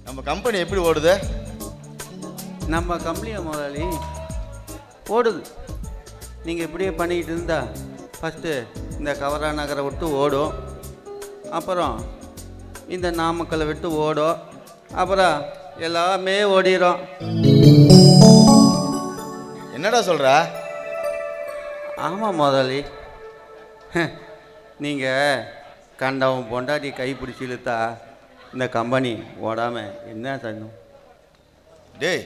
நம்ம கம்பெனி எப்படி ஓடுது? நம்ம கம்பெனியை முதலாளி ஓடுது. நீங்கள் இப்படியே பண்ணிக்கிட்டு இருந்தா ஃபஸ்ட்டு இந்த கவரா நகரை விட்டு ஓடும், அப்புறம் இந்த நாமக்கலை விட்டு ஓடும், அப்புறம் எல்லாமே ஓடிடும். என்னடா சொல்கிற? ஆமாம் முதலாளி. நீங்கள் கண்டவன் பொண்டாட்டி கைப்பிடிச்சி இழுத்தா இந்த கம்பெனி ஓடாமல் என்ன செய்யணும்? டேய்,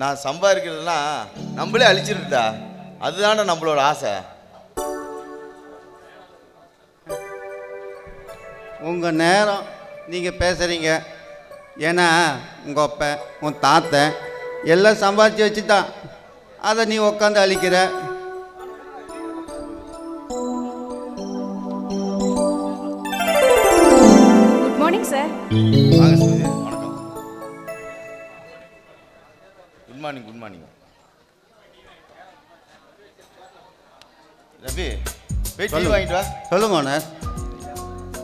நான் சம்பாதிக்கிறதுலாம் நம்மளே அழிச்சிருந்தா அதுதானே நம்மளோட ஆசை. உங்கள் நேரம் நீங்கள் பேசுகிறீங்க. ஏன்னா உங்கள் அப்பன் உன் தாத்தன் எல்லாம் சம்பாதிச்சு வச்சுட்டான், அதை நீ உக்காந்து அழிக்கிற. Good morning sir. வாங்க சுமதி, வணக்கம். Good morning. Good morning Ravi, போய் டீ வாங்கிட்டு வா. சொல்லுங்க ஓனர்.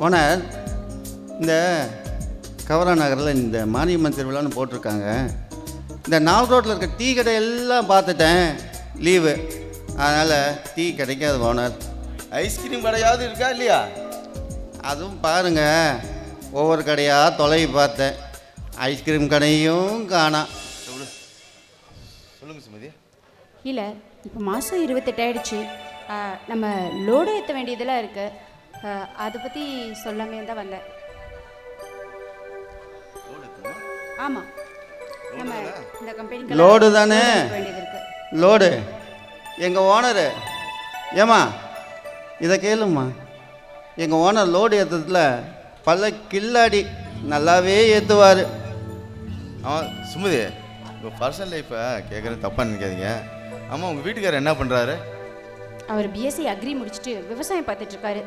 ஓனர், இந்த கவரா நகரில் இந்த மாரியம்மன் திருவிழான்னு போட்டிருக்காங்க. இந்த நால் ரோட்டில் இருக்க டீ கடை எல்லாம் பார்த்துட்டேன், லீவு, அதனால் டீ கிடைக்காது ஓனர். ஐஸ்கிரீம் கடையாவது இருக்கா இல்லையா? அதுவும் பாருங்கள், ஒவ்வொரு கடையாக தொலைவி பார்த்தேன், ஐஸ்கிரீம் கடையும் காணாம். சொல்லுங்கள் சுமதி. இல்லை, இப்போ மாதம் 28 ஆயிடுச்சு. நம்ம லோடு ஏற்ற வேண்டியதெல்லாம் இருக்குது. அதை பற்றி சொல்லாமே தான் வந்தேன். ஆமாம், நம்ம இந்த கம்பெனிக்கு லோடு தானே? வேண்டியது இருக்குது. லோடு எங்கள் ஓனரு. ஏம்மா இதை கேளும்மா, எங்கள் ஓனர் லோடு ஏற்றத்தில் பல கில்லாடி நல்லாவே ஏற்றுவார். ஆமாம் சுமதி, உங்கள் பர்சனல் லைஃப்பை கேட்குறது தப்பாக நினைக்காதீங்க. ஆமாம், உங்கள் வீட்டுக்காரர் என்ன பண்ணுறாரு? அவர் பிஎஸ்சி அக்ரி முடிச்சுட்டு விவசாயம் பார்த்துட்ருக்காரு.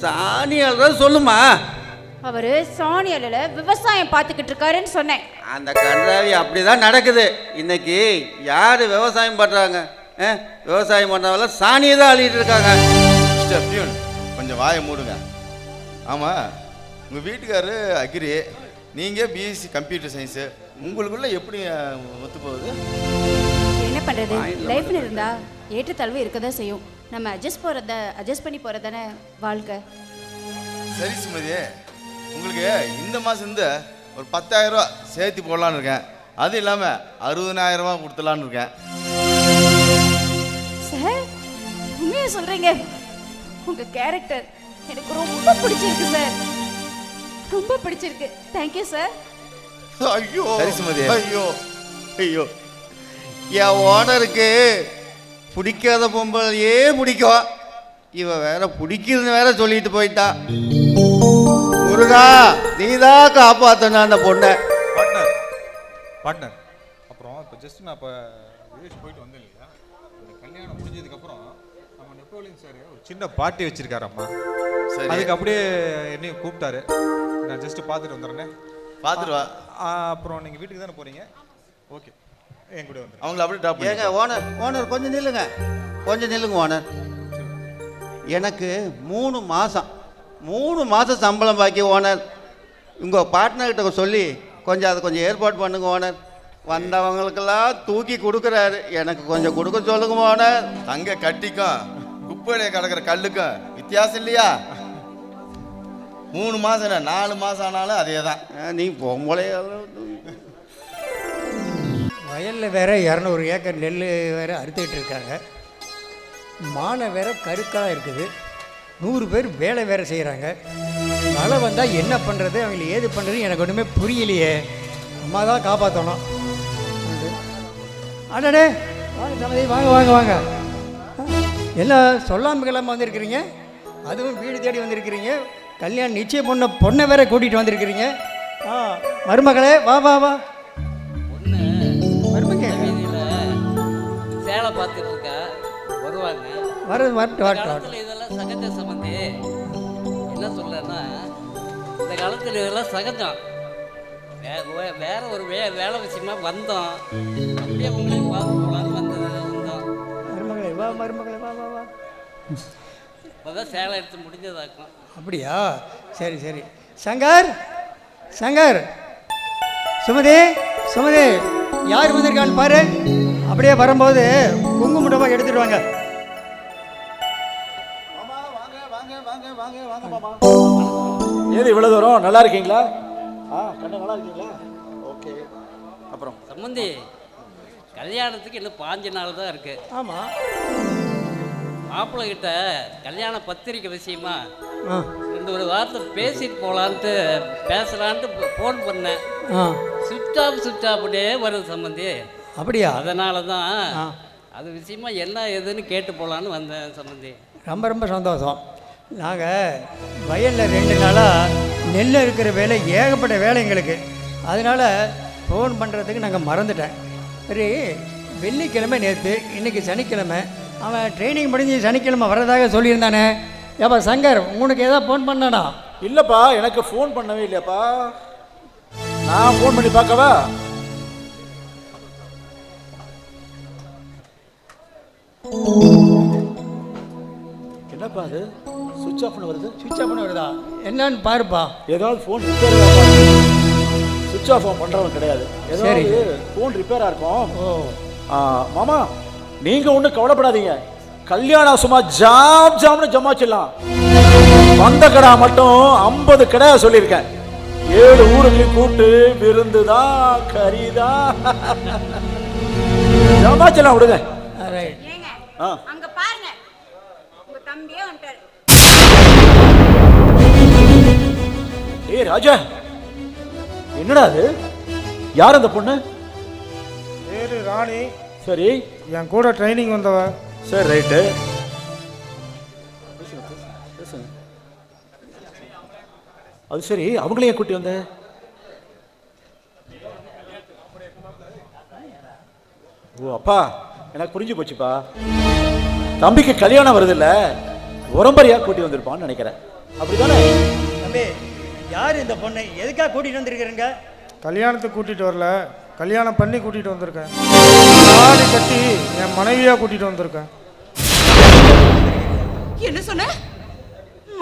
சாணியால் தான் சொல்லுமா. அவர் சாணியாலில் விவசாயம் பார்த்துக்கிட்டு இருக்காருன்னு சொன்னேன். அந்த கன்றாவி அப்படி தான் நடக்குது. இன்னைக்கு யார் விவசாயம் பண்ணுறாங்க? விவசாயம் பண்ணுறவங்க சாணியை தான் அள்ளிட்டு இருக்காங்க. மிஸ்டர் பியூன், கொஞ்சம் வாயை மூடுங்க. ஆமாம், உங்கள் வீட்டுக்காரரு அக்ரி, நீங்கள் பிஎஸ்சி கம்ப்யூட்டர் சயின்ஸு, உங்களுக்குள்ள எப்படி ஒத்து போகுது? என்ன பண்ணுறது, லைஃப்னு இருந்தால் ஏற்றத்தாழ்வு இருக்க தான் செய்யும். நம்ம அட்ஜஸ்ட் பண்ணி போகிறது தானே வாழ்க்கை. சரி சுமதி, உங்களுக்கு இந்த மாதம் இருந்து ஒரு 10,000 ரூபா சேர்த்து போடலான்னு இருக்கேன். அது இல்லாமல் 60,000 ரூபா கொடுத்துலான்னு இருக்கேன். சார், உண்மையாக சொல்கிறீங்க? உங்கள் கேரக்டர் எனக்கு ரொம்ப பிடிச்சிருக்கு சார், ரொம்ப பிடிச்சிருக்கு. Thank you sir. ஐயோ சரி சுமதி. ஐயோ ஐயோ, என் ஓனருக்கு பிடிக்காத பொம்பளையே பிடிக்கும், இவ வேற பிடிக்குதுன்னு வேற சொல்லிட்டு போயிட்டா. முருகா, நீதான் காப்பாத்தணும் அந்த பொண்ணை. பார்ட்னர் அப்புறம் இப்போ ஜஸ்ட் நான் இப்போ விலேஜ் போயிட்டு வந்தேன் இல்லையா, இந்த கல்யாணம் முடிஞ்சதுக்கப்புறம் நம்ம நெப்போலியன் சார் ஒரு சின்ன பார்ட்டி வச்சிருக்காரம்மா. சரி, அதுக்கு அப்படியே என்னையும் கூப்பிட்டாரு. நான் ஜஸ்ட் பார்த்துட்டு வந்துடுறேன். பார்த்துட்டு வா. அப்புறம் நீங்கள் வீட்டுக்கு தானே போகிறீங்க? ஓகே, என் கூட வந்துடுறேன். அவங்கள அப்படியே டாப் ஏங்க ஓனர் கொஞ்சம் நில்லுங்க, கொஞ்சம் நில்லுங்க ஓனர். எனக்கு 3 மாதம் சம்பளம் பாக்கி ஓனர். உங்கள் பார்ட்னர்கிட்ட சொல்லி கொஞ்சம் அதை கொஞ்சம் ஏற்பாடு பண்ணுங்க ஓனர். வந்தவங்களுக்கெல்லாம் தூக்கி கொடுக்குறாரு, எனக்கு கொஞ்சம் கொடுக்க சொல்லுங்க ஓனர். தங்க கட்டிக்கும் குப்பையில கிடக்கிற கல்லுக்கும் வித்தியாசம் இல்லையா? 3 மாதம் 4 மாதம் ஆனாலும் அதே தான். நீ பொம்பளைய வயலில் வேற 200 ஏக்கர் நெல் வேற அறுத்துக்கிட்டு இருக்காங்க. மானை வேற கருக்களாக இருக்குது. 100 பேர் வேலை வேற செய்கிறாங்க. மழை வந்தால் என்ன பண்ணுறது, அவங்களை ஏது பண்ணுறது எனக்கு ஒன்றுமே புரியலையே. அம்மா தான் காப்பாற்றணும். அடடே, வாங்க தம்பி, வாங்க வாங்க வாங்க. எல்லாம் சொல்லாமல் கிளம்ப வந்திருக்கிறீங்க, அதுவும் வீடு தேடி வந்திருக்கிறீங்க. கல்யாணம் நிச்சயம் பண்ண பொண்ணை வேற கூட்டிகிட்டு வந்திருக்கிறீங்க. மருமகளே, வா வா வா. சேலை பார்த்துட்டு இருக்கா, வருவாங்க. இதெல்லாம் சகஜ சம்பந்தி. என்ன சொல்றேன்னா, இந்த காலத்தில் இதெல்லாம் சகஜம். வேற ஒரு வேலை விஷயமா வந்தோம், அப்படியே உங்களையும் பார்த்து போகலான்னு வந்தோம். மருமகளே வா, மருமகளே வா வா வா. இப்போதான் சேலை எடுத்து முடிஞ்சதாக்கும். அப்படியா? சரி சரி. சங்கர் சங்கர், சுமதி, சுமதி, யார் வந்திருக்கான்னு பாரு. அப்படியே வரும்போது குங்குமட்டமாக எடுத்துட்டு வாங்க. ஏது இவ்வளோ தூரம்? நல்லா இருக்கீங்களா? கண்ணு நல்லா இருக்கீங்களா? ஓகே. அப்புறம் சம்பந்தி, கல்யாணத்துக்கு இன்னும் 5 நாள் தான் இருக்கு. ஆமாம். மாப்பிள்ளை கிட்ட கல்யாண பத்திரிக்கை விஷயமா ஆ 2 வார்த்தை பேசிட்டு போகலான்ட்டு பேசலான்ட்டு ஃபோன் பண்ணேன். சுவிட்ச் ஆஃப்டே வருது சம்பந்தி. அப்படியா? அதனால தான் ஆ. அது விஷயமா என்ன ஏதுன்னு கேட்டு போகலான்னு வந்தேன் சம்பந்தி. ரொம்ப ரொம்ப சந்தோஷம். நாங்கள் வயலில் 2 நாளாக நெல் இருக்கிற வேலை, ஏகப்பட்ட வேலை எங்களுக்கு. அதனால் ஃபோன் பண்ணுறதுக்கு நாங்கள் மறந்துட்டேன். சரி, வெள்ளிக்கிழமை நேற்று, இன்றைக்கி சனிக்கிழமை, அவன் ட்ரைனிங் முடிஞ்சு சனிக்கிழமை வர்றதாக சொல்லியிருந்தானே. ஏப்பா சங்கர், உனக்கு ஏதாவது ஃபோன் பண்ணானா? இல்லைப்பா, எனக்கு ஃபோன் பண்ணவே இல்லையாப்பா. நான் ஃபோன் பண்ணி பார்க்கவா? என்னப்பா அது சுவிட்ச் ஆஃப்னு வருது? சுவிட்ச் ஆஃப்னு வருதா? என்னன்னு பாருப்பா. ஏதாவது ஃபோன் ரிப்பேர், சுவிட்ச் ஆஃப் பண்ணுறவன் கிடையாது. ஏதாவது ஃபோன் ரிப்பேராக இருக்கும். மாமா, நீங்கள் ஒன்றும் கவலைப்படாதீங்க. கல்யாணம் சும்மா ஜாம்னு ஜமாச்சிடலாம். வந்த கடை மட்டும் 50 கடை சொல்லியிருக்கேன். 7 ஊருக்கு கூப்பிட்டு விருந்துதான், கறிதான், ஜமாச்சிடலாம். விடுங்க. அங்க பாருங்க, உங்க தம்பியே வந்துட்டாரு. ஏய் ராஜா, என்னடா அது? யார் அந்த பொண்ணு? பேரு ராணி. சரி, என் கூட ட்ரைனிங் வந்தவ. சரி, ரைட்டு. அது சரி, அவங்களையும் கூட்டி வந்த? ஓ அப்பா, எனக்கு புரிஞ்சு போச்சுப்பா. தம்பிக்கு கல்யாணம் வருது இல்ல, உரம்பரியா கூட்டி வந்திருப்பான்னு நினைக்கிறேன். அப்படிதானே தம்பி? யார் இந்த பொண்ணை எதுக்காக கூட்டிகிட்டு வந்திருக்கிறீங்க? கல்யாணத்துக்கு கூட்டிகிட்டு வரல, கல்யாணம் பண்ணி கூட்டிகிட்டு வந்திருக்கேன். தாலி கட்டி என் மனைவியாக கூட்டிகிட்டு வந்திருக்கேன். என்ன சொன்ன?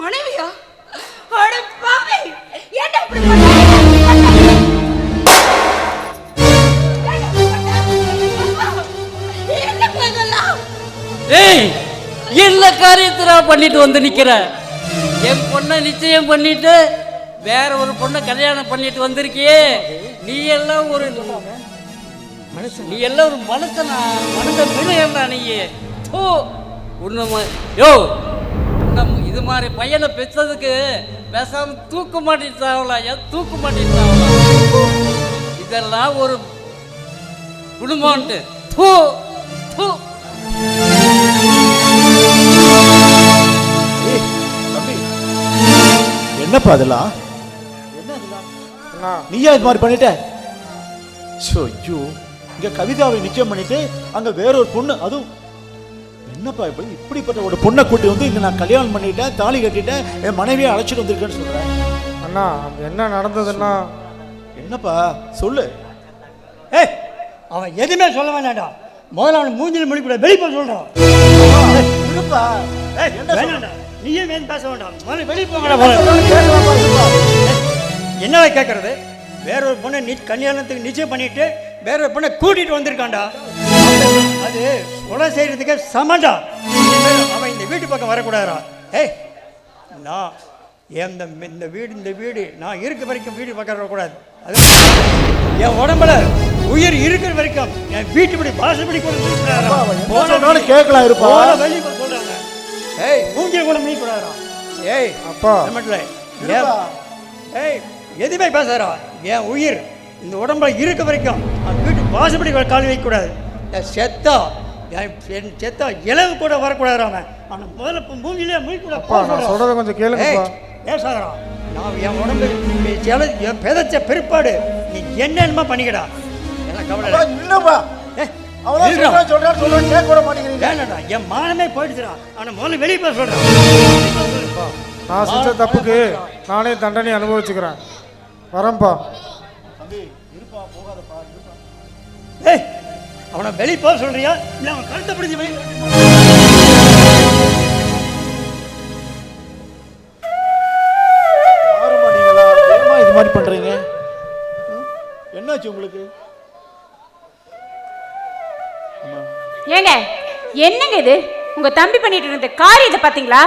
மனைவியா? அட பாவி, என்ன இப்படி பண்ண? என்ன பண்ணலாம்? ஏய், என்ன காரியத்தை நான் பண்ணிட்டு வந்து நிற்கிறேன்? என் பொண்ணை நிச்சயம் பண்ணிட்டு வேற ஒரு பொண்ணை கல்யாணம் பண்ணிட்டு வந்திருக்கியே. நீ எல்லாம் ஒரு மனுஷனா? மனுஷ மிருகம்டா நீ. தூ, யோ, இது மாதிரி பையனை பெற்றதுக்கு பேசாம தூக்க மாட்டேன். தூக்க மாட்டேன். இதெல்லாம் ஒரு குடும்பம்ட்டு. தூ தூ. என்னப்பா அதெல்லாம்? நீயா இது மாதிரி பண்ணிட்ட? ஐயோ, இங்க கவிதாவை நிச்சயம் பண்ணிட்டு அங்க வேற ஒரு பொண்ணு, அதுவும் என்னப்பா இப்படிப்பட்ட ஒரு பொண்ணை கூட்டி வந்து இங்க நான் கல்யாணம் பண்ணிட்டேன், தாலி கட்டிட்டேன், என் மனைவியை அழைச்சிட்டு வந்திருக்கேன்னு சொல்றேன். அண்ணா, என்ன நடந்ததுன்னா? என்னப்பா சொல்லு. ஏய், அவன் எதுவுமே சொல்ல வேண்டாம்டா. முதல்ல அவன் மூஞ்சில் முடிக்கூட வெளிப்போ சொல்றான். வேணாண்டா, நீயே வேணும் பேச வேண்டாம். முதல்ல வெளியே போங்கடா. என்ன கேட்கறது? வேற ஒரு பொண்ணை கல்யாணத்துக்கு நிச்சயம் பண்ணிட்டு வேற ஒரு பொண்ணை கூட்டிட்டு வந்திருக்கான்டா. அது கொலை செய்யறதுக்கு சமண்டா. அவன் இந்த வீட்டு பக்கம் வரக்கூடாதா? ஏய், நான் இந்த வீடு நான் இருக்க வரைக்கும் வீடு பக்கம் வரக்கூடாது. அது என் உடம்புல உயிர் இருக்கிற வரைக்கும் என் வீட்டுப்படி வாசப்படி கூட கேட்கலாம் இருப்பா. வெளியே சொல்றாங்க. ஏய், மூஞ்சிய கூட மீ கூடாதா? ஏய் அப்பா, ஏய், எதுவுமே பேசாரா? என் உயிர் இந்த உடம்புல இருக்க வரைக்கும் அந்த வீட்டு வாசப்படி கால் வைக்கக்கூடாது. செத்தா இலவு கூட வரக்கூடாது. அவன் முதல்ல மூஞ்சிலே மூழ்கூட சொல்றத கொஞ்சம் கேளுங்கப்பா. பேசாதரா? நான் என் உடம்பு என் பெதச்ச பிற்பாடு நீ என்னென்னமா பண்ணிக்கடா. எனக்கு கவலை இல்லப்பா. வேணாடா, என் மானமே போயிடுச்சுடா. ஆனா முதல்ல வெளியே போய் சொல்றேன். நான் செஞ்ச தப்புக்கு நானே தண்டனை அனுபவிச்சுக்கிறேன். வரேன்ப்பா. ஏய், அவனை வெளியே போக சொல்றியா இல்லை அவன் கழுத்தை பிடிச்சி போய்? இது மாதிரி பண்றீங்க? என்னாச்சு உங்களுக்கு? ஏங்க என்னங்க இது? உங்க தம்பி பண்ணிட்டு இருந்த காரியத்தை பாத்தீங்களா?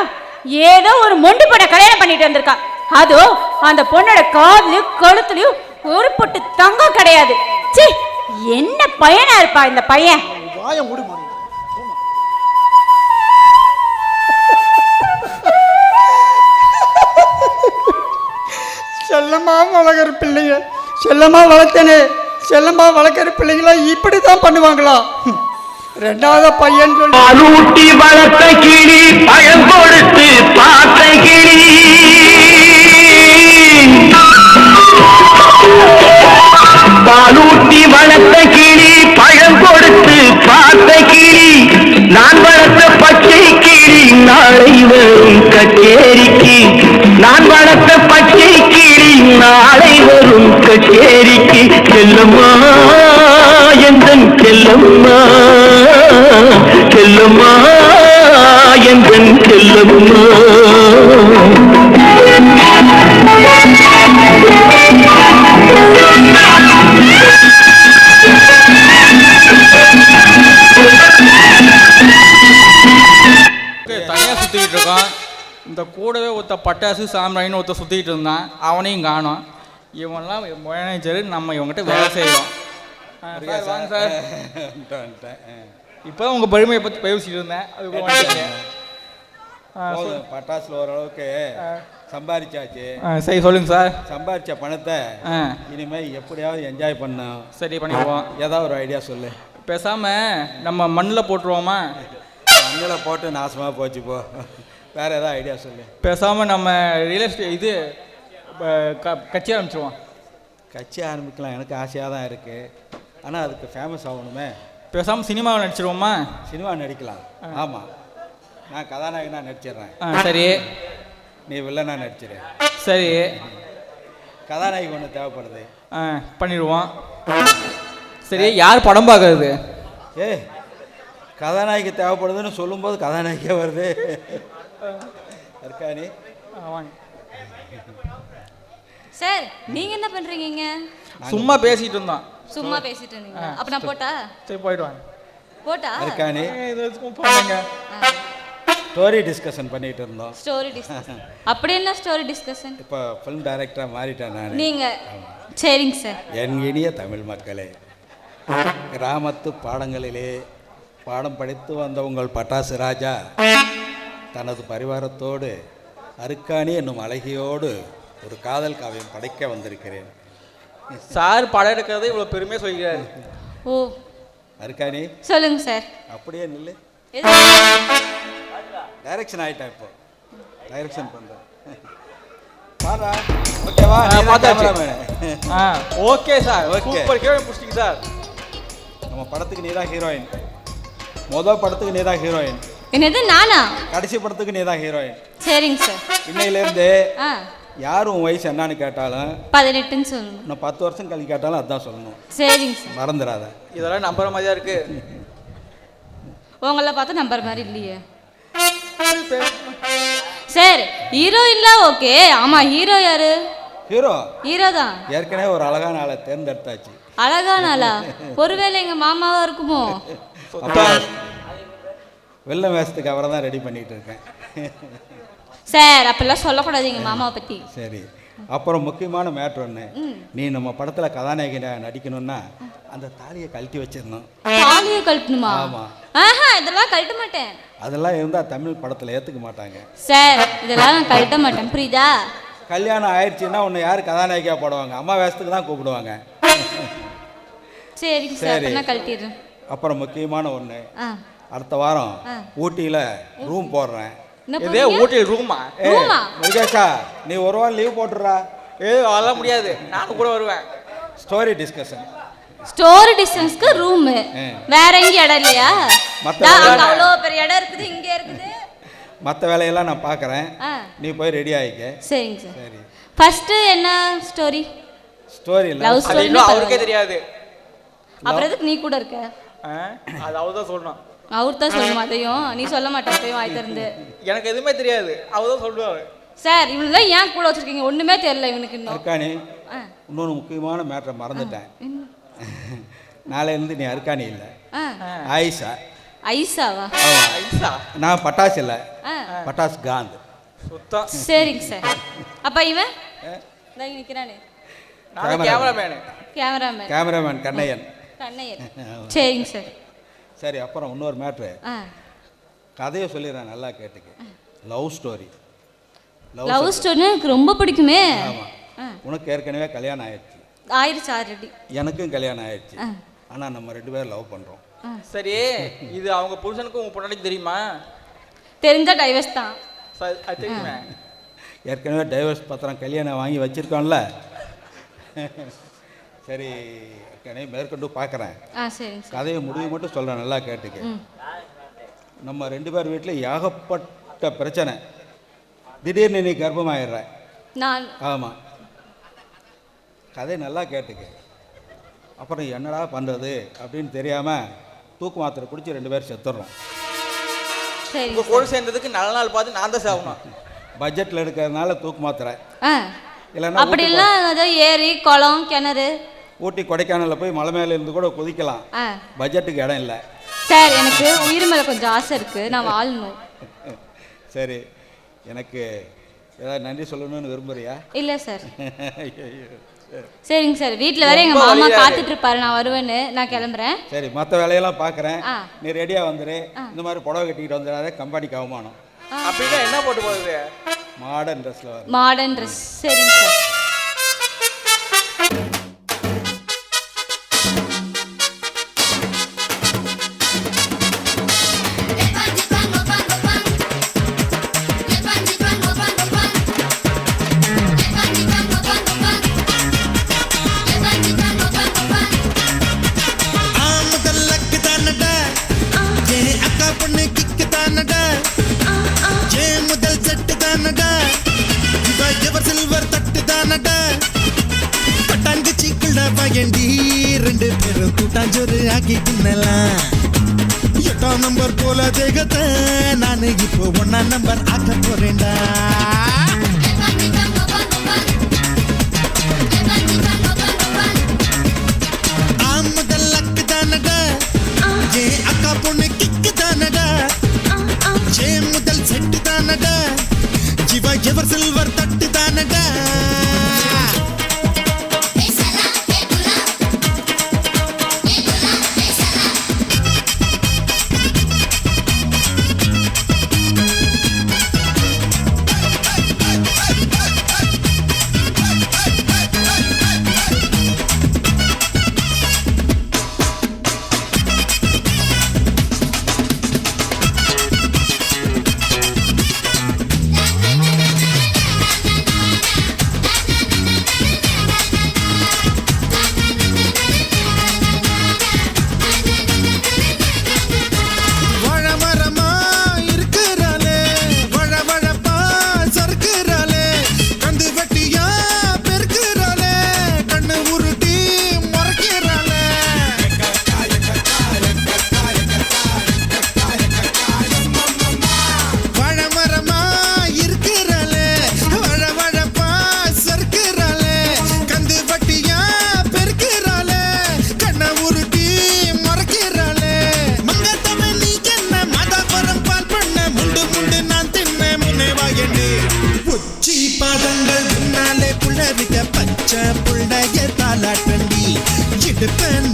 ஏதோ ஒரு மொண்டு பொண்ணை கல்யாணம் பண்ணிட்டு வந்திருக்கா. அதோ அந்த பொண்ணோட காதுலயும் கழுத்துலயும் ஒரு பொட்டு தங்கம் கிடையாது. ச்சீ, என்ன பையனா இருப்பா இந்த பையன். வாயை மூடி மாறி. செல்லமா வளர்க்குற பிள்ளைங்க, செல்லமா வளர்த்தனே, செல்லமா வளர்க்குற பிள்ளைங்களா இப்படி தான் பண்ணுவாங்களா? ரெண்டாவது பையன் சொல்லி பாலூட்டி வளர்த்த கிளி பழம் கொடுத்து பார்த்த கிளி பாலூட்டி வளர்த்த கிளி பழம் கொடுத்து பார்த்த கிளி நான் வளர்த்த பச்சை கிளி நாளை வரும் கச்சேரிக்கு நான் வளர்த்த பச்சை கிளி நாளை வரும் கச்சேரிக்கு செல்லம்மா எந்தன் செல்லம்மா செல்லம்மா எந்தன் செல்லம்மா தனியாக சுற்றிக்கிட்டு இருக்கோம். இந்த கூடவே ஒருத்த பட்டாசு சாம்பிராணின்னு ஒருத்த சுற்றிக்கிட்டு இருந்தான், அவனையும் காணோம். இவன்லாம் மேனேஜர், நம்ம இவங்ககிட்ட வேலை செய்வோம். வாங்க சார். இப்போ உங்கள் பெருமையை பற்றி பேசிட்டு இருந்தேன், அதுக்கு பட்டாசுல ஓரளவுக்கு சம்பாதிச்சாச்சு. சரி சொல்லுங்க சார். சம்பாதிச்ச பணத்தை இனிமேல் எப்படியாவது என்ஜாய் பண்ணோம். சரி பண்ணிடுவோம். ஏதாவது ஒரு ஐடியா சொல்லு. பேசாமல் நம்ம மண்ணில் போட்டுருவோமா? மண்ணில் போட்டு நாசமாக போச்சு போ. வேறு ஏதாவது ஐடியா சொல்லு. பேசாமல் நம்ம ரியல் எஸ்டேட் இது கட்சி ஆரம்பிச்சிருவோம். கட்சி ஆரம்பிக்கலாம், எனக்கு ஆசையாக தான் இருக்குது. ஆனால் அதுக்கு ஃபேமஸ் ஆகணுமே. பேசாமல் சினிமாவை நடிச்சிருவோமா? சினிமா நடிக்கலாம். ஆமாம், நான் கதாநாயகனாக நடிச்சிடுறேன். சரி, நீ வில்லனா நடிச்சிரு. சரி, கதாநாயகி ஒன்று தேவைப்படுது. பண்ணிடுவோம். சரி, யார் படம் பார்க்கறது? கதாநாயகி தேவைப்படுதுன்னு சொல்லும்போது கதாநாயகியே வருது. இருக்கானி வாங்க சார். நீங்க என்ன பண்றீங்க? சும்மா பேசிட்டு இருந்தோம். சும்மா பேசிட்டு இருந்தீங்க. அப்ப நான் போட்டா? சரி போயிட்டு வாங்க. போட்டா? இருக்கானி போங்க. ஸ்டோரி டிஸ்கஷன் பண்ணிட்டு இருந்தோம். Story discussion? அப்படி என்ன ஸ்டோரி டிஸ்கஷன்? இப்போ ஃபிலிம் டைரக்டராக மாறிட்டேன் நான். நீங்க? சரிங்க சார். என் இனிய தமிழ் மக்களே, கிராமத்து பாடங்களிலே பாடம் படித்து வந்த உங்கள் பட்டாசு ராஜா தனது பரிவாரத்தோடு அருக்காணி என்னும் அழகியோடு ஒரு காதல் காவியம் படைக்க வந்திருக்கிறேன். சார் படம் எடுக்கிறத இவ்வளோ பெருமையாக சொல்லிக்கிறாரு. ஓ, அருக்காணி சொல்லுங்க சார். அப்படியே நில்லு. டைரக்ஷன் ஆகிட்டேன், இப்போ டைரக்ஷன் பண்ணுறேன். பாரா, ஓகேவா? ஓகே சார், சூப்பர் ஹீரோயின் பிடிச்சிங்க சார். நம்ம படத்துக்கு நீ தான் ஹீரோயின். முதல் படத்துக்கு நீ தான் ஹீரோயின். என்னது நானா? கடைசி படத்துக்கு நீ தான் ஹீரோயின். சரிங்க சார். இன்னையிலேருந்து யாரும் உன் வயசு என்னன்னு கேட்டாலும் 18ன்னு சொல்லணும். நான் 10 வருஷம் கழிச்சு கேட்டாலும் அதுதான் சொல்லணும். சரிங்க சார். மறந்துடாத. இதெல்லாம் நம்புற மாதிரியா இருக்கு. உங்களை பார்த்தா நம்புற மாதிரி இல்லையே சார். ஹீரோயின்லாம் ஓகே. ஆமா, ஹீரோ யாரு? ஹீரோ தான். ஏற்கனவே ஒரு அழகான ஆளை தேர்ந்தெடுத்தாச்சு. அழகான ஆளா? ஒருவேளை எங்க மாமாவா இருக்குமோ? வெள்ளை வேஷத்துக்கு அவரை தான் ரெடி பண்ணிட்டு இருக்கேன். சார் அப்பெல்லாம் சொல்லக்கூடாது எங்க மாமாவை பத்தி. சரி, அப்புறம் முக்கியமான மேட்ரு ஒன்று. நீ நம்ம படத்தில் கதாநாயகனை நடிக்கணும்னா அந்த தாலியை கழட்டி வச்சிடணும். தாலியை கழட்டணுமா? ஆமாம். இதெல்லாம் கழட்ட மாட்டேன். அதெல்லாம் இருந்தால் தமிழ் படத்தில் ஏற்றுக்க மாட்டாங்க சார். இதெல்லாம் நான் கழட்ட மாட்டேன், புரியுதா? கல்யாணம் ஆயிடுச்சுன்னா உன்னை யார் கதாநாயகியாக போடுவாங்க? அம்மா வேஷத்துக்கு தான் கூப்பிடுவாங்க. சரிங்க சார், நான் கழட்டிடுறேன். அப்புறம் முக்கியமான ஒன்று, அடுத்த வாரம் ஊட்டியில் ரூம் போடுறேன். இதே ஊட்டியில் ரூமா? முருகேஷா, நீ ஒரு வாரம் லீவ் போட்டுடுறா. அதெல்லாம் முடியாது, நானும் கூட வருவேன். Story discussion. ஸ்டோரி டிஸ்கஷனுக்கு ரூம் வேற எங்கேயும் இடம் இல்லையா? அவ்வளோ பெரிய இடம் இருக்குது, இங்கே இருக்குது. மற்ற வேலையெல்லாம் நான் பார்க்குறேன், நீ போய் ரெடி ஆகிக்க. சரிங்க சார். சரி, ஃபர்ஸ்ட் என்ன ஸ்டோரி? Story love story. அவருக்கே தெரியாது. அப்புறம் எதுக்கு நீ கூட இருக்க? அது அவர் தான் சொல்லணும். அவர் தான் சொல்லணும். அதையும் நீ சொல்ல மாட்டேன் வாய் திறந்து. எனக்கு எதுவுமே தெரியாது, அவர் தான் சொல்லுவாரு. சார் இவனுதான் ஏன் கூட வச்சிருக்கீங்க? ஒண்ணுமே தெரியல இவனுக்கு இன்னும். இருக்கானே, இன்னொரு முக்கியமான மேட்டரை மறந்துட்டேன். நாளையிலேருந்து நீ அருக்காணி இல்லை, ஆயிஷா. ஐசாவா? ஐசா நான் பட்டாசு இல்லை, பட்டாசு காந்த். சுத்தம். சரிங்க சார். அப்ப இவன் இங்க நிக்கிறானே, நான் கேமராமேனு. கேமராமேன் கண்ணையன். கண்ணையன். சரிங்க சார். சரி, அப்புறம் இன்னொரு மேட்ரு, கதையை சொல்லிடுறேன், நல்லா கேட்டுக்க. Love story. லவ் ஸ்டோரி எனக்கு ரொம்ப பிடிக்குமே. ஆமாம், உனக்கு ஏற்கனவே கல்யாணம் ஆயிடுச்சு. ஆயிடுச்சு ஆல்ரெடி. எனக்கும் கல்யாணம் ஆயிடுச்சு. ஆனால் நம்ம 2 பேரும் லவ் பண்ணுறோம். சரி, இது அவங்க புருஷனுக்கும் உங்க பொண்ணாடிக்கு தெரியுமா? தெரிஞ்சா டைவர்ஸ் தான். அது தெரியுமே. ஏற்கனவே டைவர்ஸ் பத்திரம் கல்யாணம் வாங்கி வச்சுருக்கோம்ல. சரி, மேற்கொண்டு பார்க்குறேன். சரிங்க. கதையை முடிவு மட்டும் சொல்கிறேன், நல்லா கேட்டுக்க. நம்ம 2 பேர் வீட்டில் ஏகப்பட்ட பிரச்சனை. திடீர்னு நீ கர்ப்பமாயிடுற. நான் ஆமாம், கதை நல்லா கேட்டுக்க. அப்புறம் என்னடா பண்ணுறது அப்படின்னு தெரியாமல் தூக்கு மாத்திரை குடிச்சு 2 பேர் செத்துடுறோம். சரி, உங்க கூட சேர்ந்ததுக்கு நல்ல நாள் பார்த்து நான் தான் சாகணும். பட்ஜெட்டில் எடுக்கிறதுனால தூக்கு மாத்திரை. இல்லைன்னா அப்படிலாம் ஏதோ ஏரி குளம் கிணறு ஊட்டி கொடைக்கானலில் போய் மலை மேலே இருந்து கூட குதிக்கலாம். பட்ஜெட்டுக்கு இடம் இல்லை. சார், எனக்கு உயிர் மேலே கொஞ்சம் ஆசை இருக்குது, நான் வாழணும். சரி, எனக்கு ஏதாவது நன்றி சொல்லணும்னு விரும்புறியா? இல்லை சார். சரிங்க சார், வீட்டில் வேற எங்கள் மாமா காத்துட்டு இருப்பாரு, நான் வருவேன்னு. நான் கிளம்புறேன். சரி, மற்ற வேலையெல்லாம் பார்க்குறேன். நீ ரெடியாக வந்துடு. இந்த மாதிரி புடவை கட்டிக்கிட்டு வந்துடாத, கம்பெனிக்கு அவமானம். அப்படின்னா என்ன போட்டு போகுது? மாடர்ன் ட்ரெஸ்ஸில் வரும். Modern dress. சரிங்க சார். பட்டாங்கி 2 பேரும் கூட்டாஞ்சோறு ஆக்கி தின்னலாம். 8ஆம் நம்பர் போல தேகத்தை நான் இப்போ 1ஆம் நம்பர் ஆக்க போறேன்டா. முதல் லக்கு தானடா, ஏன் அக்கா பொண்ணு கிக்கு தானடா, ஏன் முதல் செட்டு தானடா, ஜீவா எவர் சில்வர் தட்டு தானடா.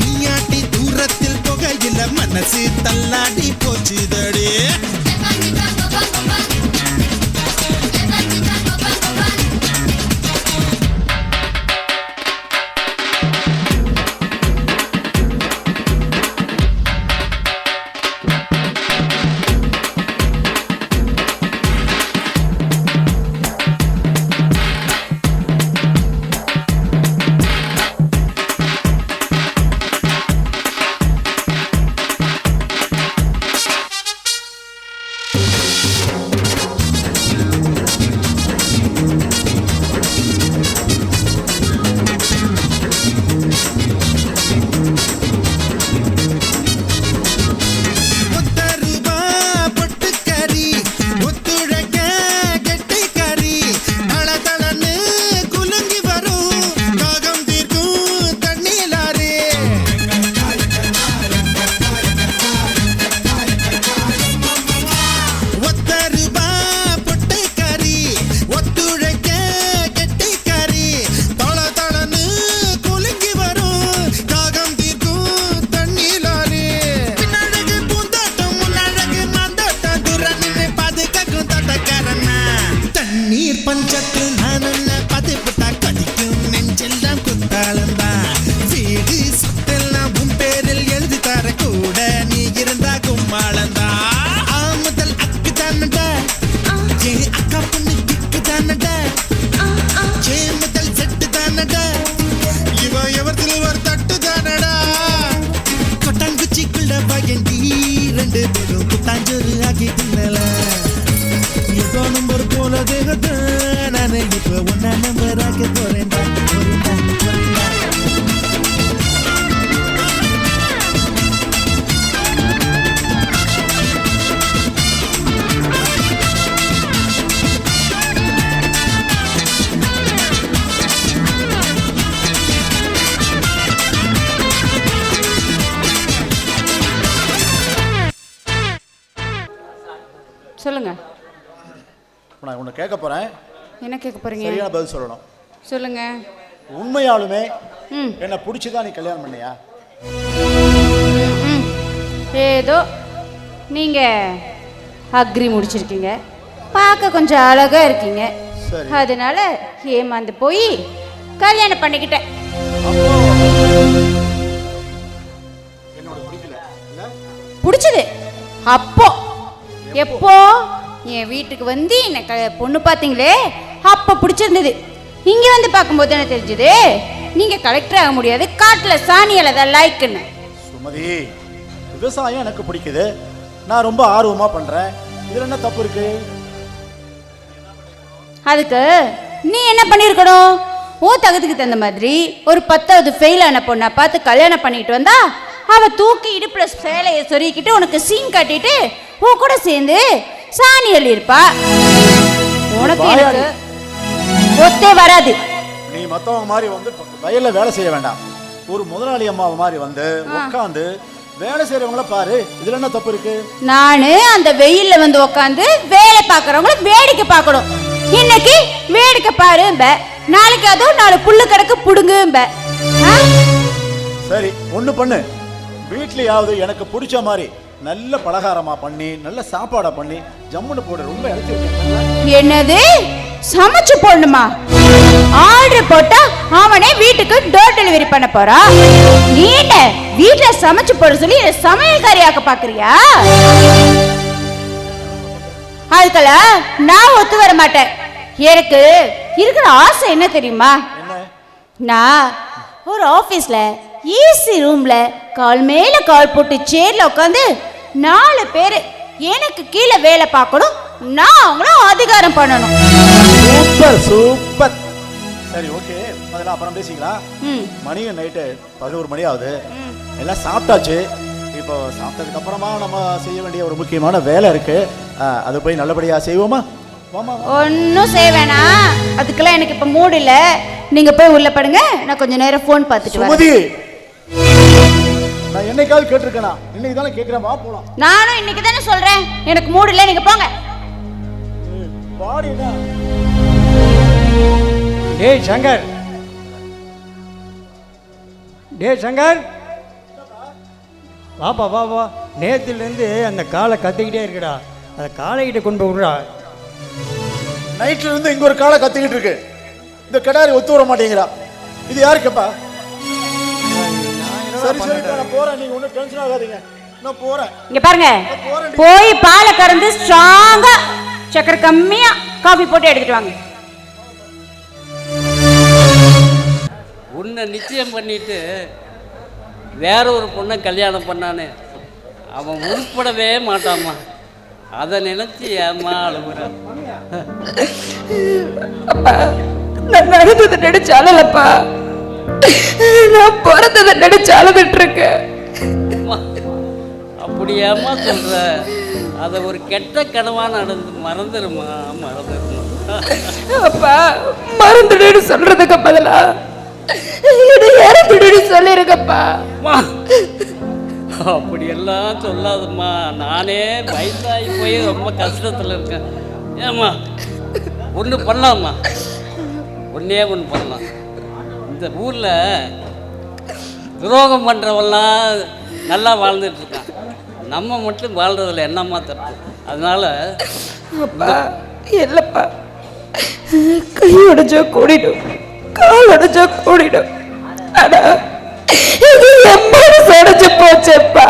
நீயாட்டி தூரத்தில் புகையில மனசு தள்ளாடி போச்சுதடி. கூட்டாஞ்சோறு ஆக்கி தின்னலாம் இப்போ நம்பர் போல தேகத்தை நான் இப்போ ஒன்னா நம்பர் ஆக்க போறேன்டா சொல்லுங்க. நான் உன்னை கேட்க போறேன். என்ன கேட்க போறீங்க? சரியான பதில் சொல்லணும். சொல்லுங்க. உண்மையாலுமே என்ன பிடிச்சுதான் நீ கல்யாணம் பண்ணியா? ஏதோ நீங்க அக்ரி முடிச்சிருக்கீங்க, பார்க்க கொஞ்சம் அழகா இருக்கீங்க, அதனால ஏமாந்து போய் கல்யாணம் பண்ணிக்கிட்டேன். பிடிச்சது அப்போ எப்போ என் வீட்டுக்கு வந்து என்ன பொண்ணு பார்த்தீங்களே அப்போ பிடிச்சிருந்தது. இங்கே வந்து பார்க்கும்போது என்ன தெரிஞ்சது, நீங்கள் கலெக்டர் ஆக முடியாது, காட்டில் சாணியில் தான் லாய்க்குன்னு. சுமதி, விவசாயம் எனக்கு பிடிக்குது, நான் ரொம்ப ஆர்வமாக பண்ணுறேன், இதில் என்ன தப்பு இருக்கு? அதுக்கு நீ என்ன பண்ணியிருக்கணும், ஓ தகுதிக்கு தகுந்த மாதிரி ஒரு 10வது ஃபெயில் ஆன பொண்ணை பார்த்து கல்யாணம் பண்ணிட்டு வந்தா அவள் தூக்கி இடுப்பில் சேலையை சொருகிக்கிட்டு உனக்கு சீன் கட்டிட்டு உ கூட சேர்ந்து சாணி எழுதியிருப்பா. உனக்கு எனக்கு ஒத்தே வராது. நீ மற்றவங்க மாதிரி வந்து வயலில் வேலை செய்ய வேண்டாம், ஒரு முதலாளி அம்மா மாதிரி வந்து உட்காந்து வேலை செய்யறவங்கள பாரு, இதுல என்ன தப்பு இருக்கு? நானு அந்த வெயில்ல வந்து உட்காந்து வேலை பார்க்கறவங்கள வேடிக்கை பார்க்கணும். இன்னைக்கு வேடிக்கை பாரும்ப, நாளைக்கு அதுவும் 4 புல்லு கிடக்கு புடுங்கும்ப. சரி, ஒண்ணு பண்ணு, வீட்லயாவது எனக்கு பிடிச்ச மாதிரி நல்ல பலகாரமா பண்ணி நல்ல சாப்பாடா பண்ணி ஜம்முன்னு போடு, ரொம்ப இழைச்சிருக்கேன். என்னது சமைச்சு போடணுமா? ஆர்டர் போட்டா அவனே வீட்டுக்கு டோர் டெலிவரி பண்ண போறா. நீ வீட்டுல சமைச்சு போட சொல்லி சமையல்காரியாக்க பாக்குறியா? அதுக்கெல்லாம் நான் ஒத்து வர மாட்டேன். எனக்கு இருக்கிற ஆசை என்ன தெரியுமா, நான் ஒரு ஆபீஸ்ல ஏசி ரூம்ல கால் மேல கால் போட்டு சேர்ல உட்காந்து 4 பேர் எனக்கு கீழே வேலை பார்க்கணும், நான் அவங்கள அதிகாரம் பண்ணணும். Super super. சரி, ஓகே, அதெல்லாம் அப்புறம் பேசிக்கலாம். மணியும் நைட்டு 11 மணி ஆகுது, எல்லாம் சாப்பிட்டாச்சு. இப்போ சாப்பிட்டதுக்கு அப்புறமா நம்ம செய்ய வேண்டிய ஒரு முக்கியமான வேலை இருக்கு, அதை போய் நல்லபடியா செய்வோமா? ஒன்னும் செய்ய வேணாம், அதுக்கெல்லாம் எனக்கு இப்ப மூடு இல்ல. நீங்க போய் உள்ள படுங்க, நான் கொஞ்ச நேரம் போன் பார்த்துட்டு வரேன். நான் என்னைக்காவது கேட்டிருக்கேனா? இன்னைக்கு தானே கேட்கிறேன், வா போலாம். நானும் இன்னைக்கு தானே சொல்றேன், எனக்கு மூடு இல்ல, நீங்க போங்க. பாடினா டேய் சங்கர், டேய் சங்கர், வாப்பா வா வா. நேற்றுலேருந்து அந்த காலை கத்திக்கிட்டே இருக்குடா, அந்த காலைகிட்ட கொண்டு போய் விடுறா. நைட்ல இருந்து இங்க ஒரு காலை கத்திக்கிட்டு இருக்கு, இந்த கடாரி ஒத்து வர மாட்டேங்கிறா. இது யாருக்குப்பா? சரி சரி, நான் போறேன், நீங்க ஒன்றும் டென்ஷன் ஆகாதீங்க, நான் போறேன். இங்க பாருங்க, போய் பாலை கறந்து ஸ்ட்ராங்கா சக்கரை கம்மியா காபி போட்டு எடுத்துட்டு வாங்க. உன்னை நிச்சயம் பண்ணிட்டு வேற ஒரு பொண்ணை கல்யாணம் பண்ணானே, அவன் உருப்படவே மாட்டாமா, அதை நினைச்சு ஏமா அழுகுற? நான் நடந்ததை நினைச்சு அழலப்பா, நான் பிறந்ததை நினைச்சு அழுதுட்டு இருக்கேன். அப்படி ஏமா சொல்ற? அதை ஒரு கெட்ட கனவா நடந்து மறந்துடுமா, மறந்துடுமா? அப்பா, மறந்துடுன்னு சொல்றதுக்கு பதிலா இறந்துடுன்னு சொல்லிருக்கப்பா. அப்படியெல்லாம் சொல்லாதம்மா, நானே வயசாகி போய் ரொம்ப கஷ்டத்தில் இருக்கேன். ஏம்மா ஒன்று பண்ணலாம்மா, ஒன்றே ஒன்று பண்ணலாம். இந்த ஊரில் துரோகம் பண்ணுறவெல்லாம் நல்லா வாழ்ந்துட்டு இருக்கான், நம்ம மட்டும் வாழ்றதில்ல, என்னம்மா தப்பு? அதனால இல்லப்பா, கை உடைச்சா கூடிடும், கால் உடைச்சா கூடிடும், ஆனா இது எம்மாடி சடைச்சு போச்சப்பா,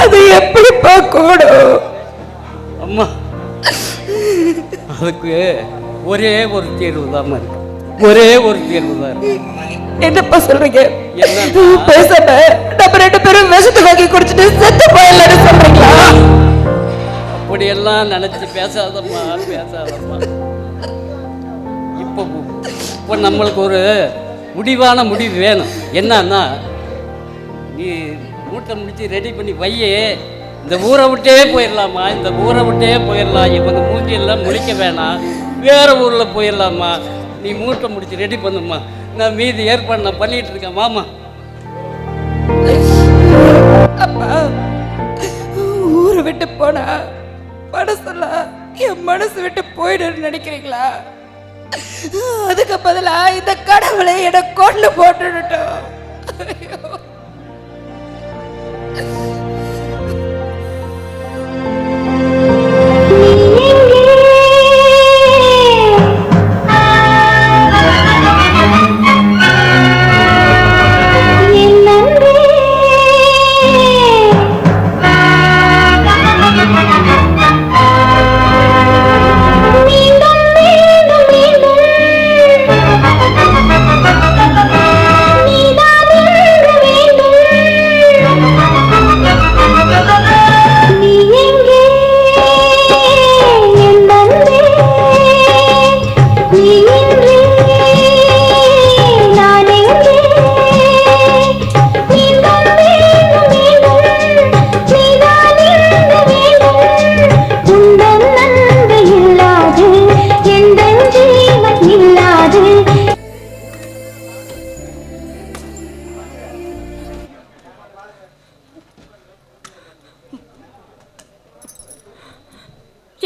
அது எப்படிப்பா கூடும்? அம்மா, அதுக்கு ஒரே ஒரு தீர்வு தான் இருக்கு, ஒரே ஒரு தீர்வு தான் இருக்கு. என்னப்பா சொல்றீங்க? பேசாம நம்ம 2 பேரும் விஷத்தை வாங்கி குடிச்சிட்டு செத்து போயிடலான்னு சொல்றீங்களா? அப்படியெல்லாம் நினச்சி பேசாதம்மா பேசாதம்மா. இப்போ நம்மளுக்கு ஒரு முடிவான முடிவு வேணும். என்னன்னா, நீ மூட்டை முடிச்சு ரெடி பண்ணி வையே, இந்த ஊரை விட்டே போயிடலாமா, இந்த ஊரை விட்டே போயிடலாம். இவங்க மூஞ்சியெல்லாம் முழிக்க வேணாம், வேறு ஊரில் போயிடலாமா. நீ மூட்டை முடிச்சு ரெடி பண்ணுமா, நான் மீதி ஏற்பாடு நான் பண்ணிகிட்டு இருக்கேன். மாமா அப்பா, ஊரை விட்டு போனா மனசெல்லாம் என் மனசு விட்டு போயிடுன்னு நினைக்கிறீங்களா? அதுக்கு பதிலா இந்த கடவுளை என கொண்டு போட்டுட்டோம்.